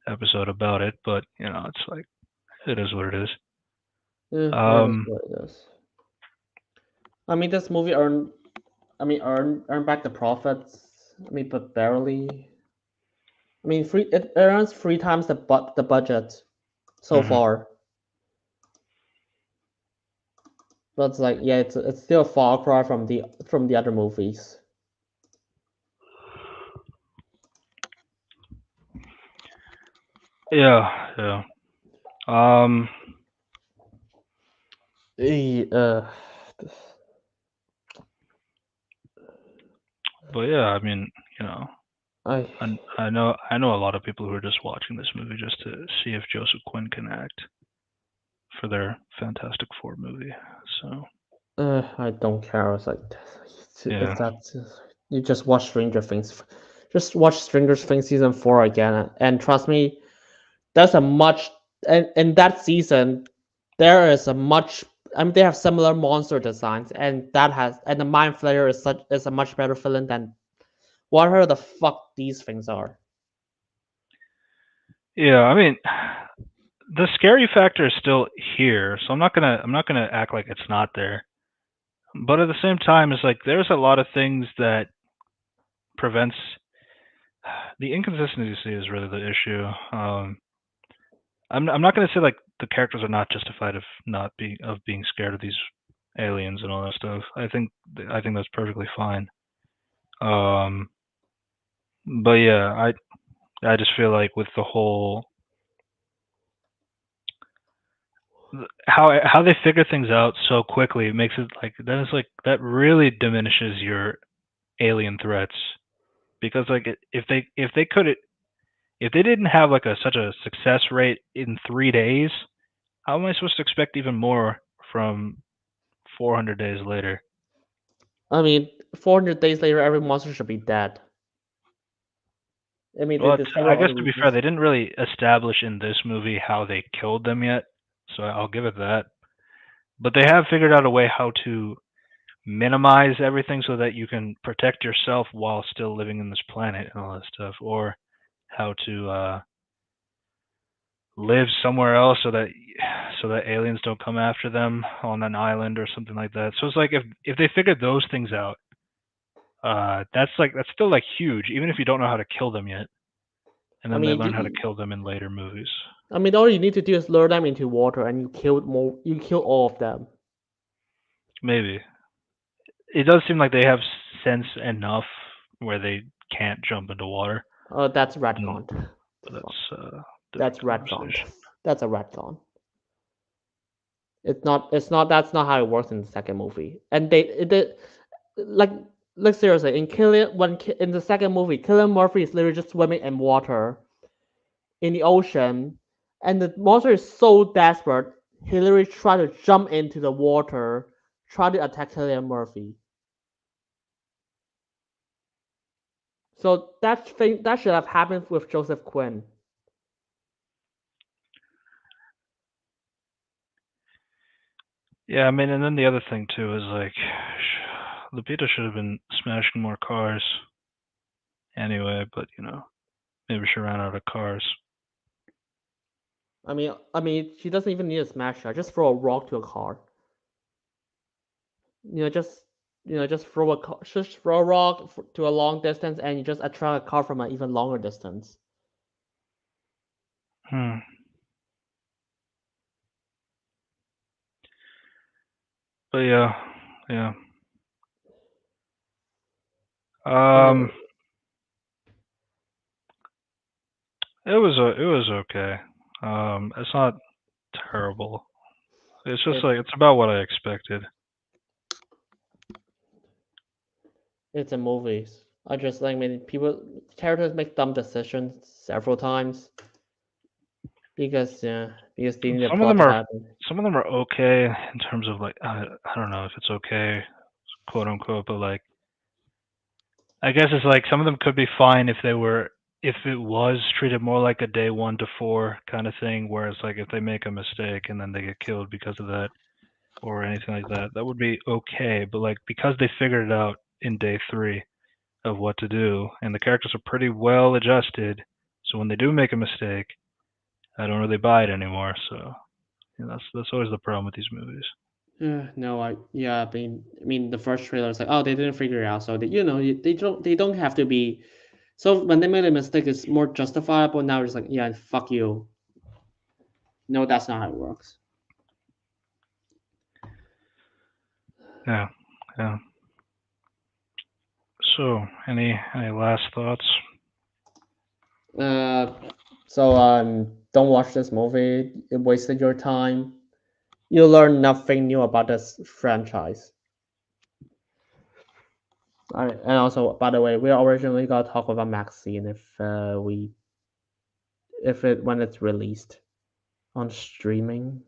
episode about it, but it's like it is what it is. it is Um, what it is. I mean, this movie earned. I mean, earn back the profits. I mean, but barely. I mean, it earns three times the budget so mhm. far. But it's like, yeah, it's still a far cry from the other movies. Yeah, yeah. Um, Eh, Uh, but yeah, I mean, you know, I I know a lot of people who are just watching this movie just to see if Joseph Quinn can act for their Fantastic Four movie. So I don't care. It's like yeah, it's that you just watch Stranger Things. Just watch Stranger Things season 4 again, and trust me, there's a much and in that season there is a much. I mean, they have similar monster designs, and the Mind Flayer is a much better villain than whatever the fuck these things are. yeah. I mean, the scary factor is still here, so I'm not gonna act like it's not there. But at the same time, it's like there's a lot of things that prevents the inconsistency is really the issue. I'm not gonna say like the characters are not justified of not being scared of these aliens and all that stuff. I think that's perfectly fine. Um, But yeah, I just feel like with the whole how they figure things out so quickly, it makes it like that is like that really diminishes your alien threats because like if they didn't have like such a success rate in 3 days, how am I supposed to expect even more from 400 days later? I mean, 400 days later, every monster should be dead. I mean, they Well, discover I all guess the to be fair, reasons. they didn't really establish in this movie how they killed them yet, so I'll give it that. But they have figured out a way how to minimize everything so that you can protect yourself while still living in this planet and all that stuff, or how to live somewhere else so that aliens don't come after them on an island or something like that. So it's like if they figured those things out, that's still like huge, even if you don't know how to kill them yet, and I then they mean, learn how to kill them in later movies. all you need to do is lure them into water, and you kill more. You kill all of them. Maybe it does seem like they have sense enough where they can't jump into water, That's and, retcon. but that's a That's different retcon. conversation. That's a retcon. It's not. It's not. That's not how it works in the second movie. And like like seriously in in the second movie, Killian Murphy is literally just swimming in water in the ocean, and the monster is so desperate, he literally tried to jump into the water, try to attack Killian Murphy. So that should have happened with Joseph Quinn. Yeah, I mean, and then the other thing too is like, Lupita should have been smashing more cars anyway, but maybe she ran out of cars. She doesn't even need a smash shot. Just throw a rock to a car. You know, just just throw a rock to a long distance, and you just attract a car from an even longer distance. Hmm. But yeah, yeah. Um, it was okay. It's not terrible. It's just It, like it's about what I expected. it's a movie. I just like many people characters make dumb decisions several times because they need a Some of plot them to are happen. some of them are okay in terms of like I don't know if it's okay, quote unquote, but like I guess it's like some of them could be fine if it was treated more like a day 1 to 4 kind of thing, whereas like if they make a mistake and then they get killed because of that or anything like that, that would be okay. But like because they figured it out in day 3 of what to do, and the characters are pretty well adjusted, so when they do make a mistake, I don't really buy it anymore. So that's always the problem with these movies. No, I mean the first trailer is like, oh, they didn't figure it out, so they don't have to be. So when they made a mistake, it's more justifiable. Now it's like, yeah, fuck you. No, that's not how it works. Yeah, yeah. So any last thoughts? Uh, so don't watch this movie. It wasted your time. You learn nothing new about this franchise. Alright, and also, by the way, we originally gonna talk about Maxine if it when it's released on streaming,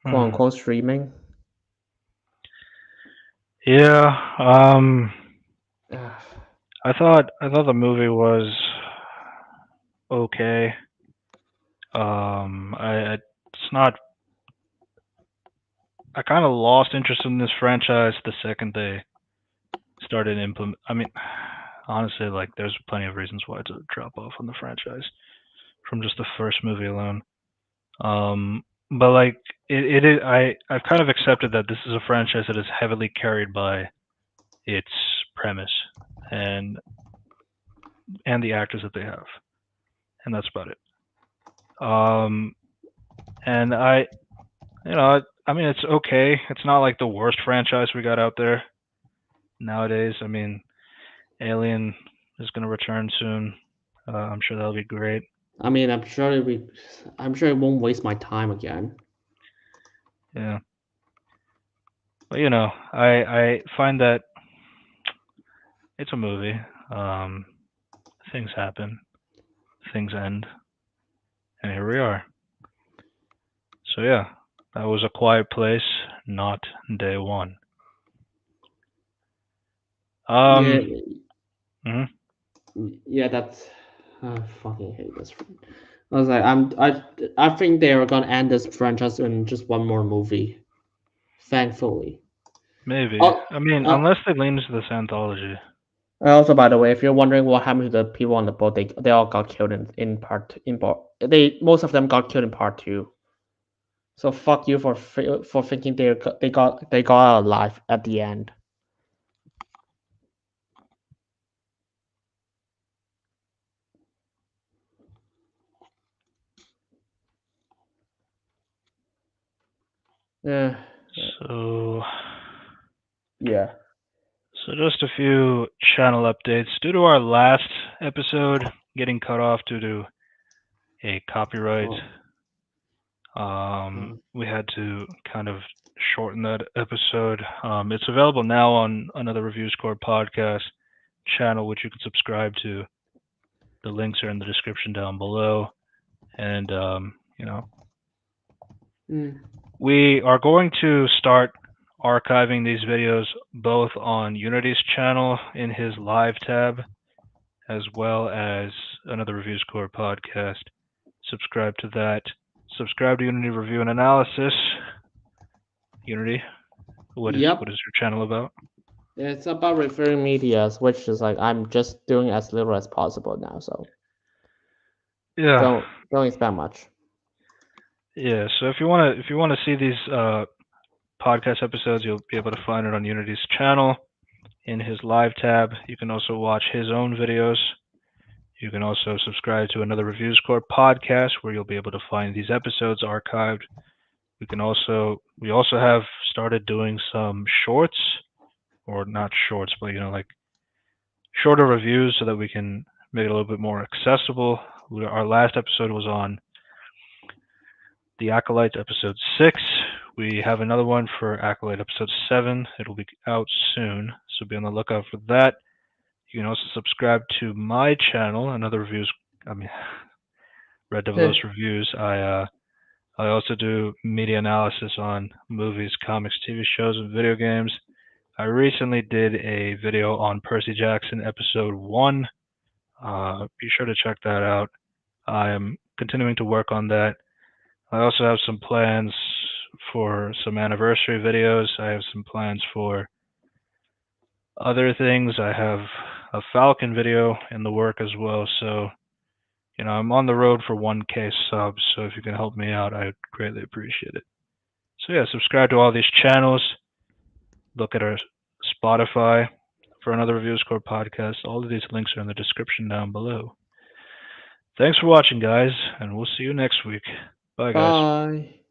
quote Hmm. unquote streaming. Yeah. Ugh. I thought the movie was okay. It's not. I kind of lost interest in this franchise the second they started implement. I mean, honestly, like there's plenty of reasons why to drop off on the franchise from just the first movie alone. But like it is. I've kind of accepted that this is a franchise that is heavily carried by its premise and the actors that they have, and that's about it. Um, and I mean, it's okay. It's not like the worst franchise we got out there nowadays. I mean, Alien. is going to return soon. I'm sure that'll be great. I mean, I'm sure it won't waste my time again. Yeah. But I find that it's a movie. Um, things happen, things end, and here we are. So yeah, that was A Quiet Place, not day one. Yeah, Mhm. yeah, that's I fucking hate this. I was like, I think they are gonna end this franchise in just one more movie. Thankfully. Maybe. Oh, I mean, uh, unless they lean into this anthology. Also, by the way, if you're wondering what happened to the people on the boat, they all got killed in part. They most of them got killed in part two. So fuck you for thinking they got out alive at the end. Yeah. So, Yeah. so just a few channel updates. Due to our last episode getting cut off due to a copyright, oh, we had to kind of shorten that episode. It's available now on another Reviews Corp podcast channel, which you can subscribe to. The links are in the description down below. And, mm, we are going to start archiving these videos both on Unity's channel in his live tab, as well as another Reviews Core podcast. Subscribe to that. Subscribe to Unity Review and Analysis. Unity, what is yep. your channel about? It's about referring Medias, which is like I'm just doing as little as possible now, so Yeah, don't expect much. yeah. So if you wanna see these podcast episodes, you'll be able to find it on Unity's channel in his live tab. You can also watch his own videos. You can also subscribe to another Reviews Corp podcast where you'll be able to find these episodes archived. We also have started doing some shorts, or not shorts, but like shorter reviews so that we can make it a little bit more accessible. Our last episode was on The Acolyte episode 6. We have another one for Acolyte episode 7. It'll be out soon, so be on the lookout for that. You can also subscribe to my channel, another reviews. I mean, Red Devilos reviews. I also do media analysis on movies, comics, TV shows, and video games. I recently did a video on Percy Jackson episode 1. Be sure to check that out. I am continuing to work on that. I also have some plans for some anniversary videos. I have some plans for other things. I have a Falcon video in the work as well. So, I'm on the road for 1K subs. So if you can help me out, I'd greatly appreciate it. So yeah, subscribe to all these channels. Look at our Spotify for another Reviews Core podcast. All of these links are in the description down below. Thanks for watching, guys, and we'll see you next week. Bye, guys. bye.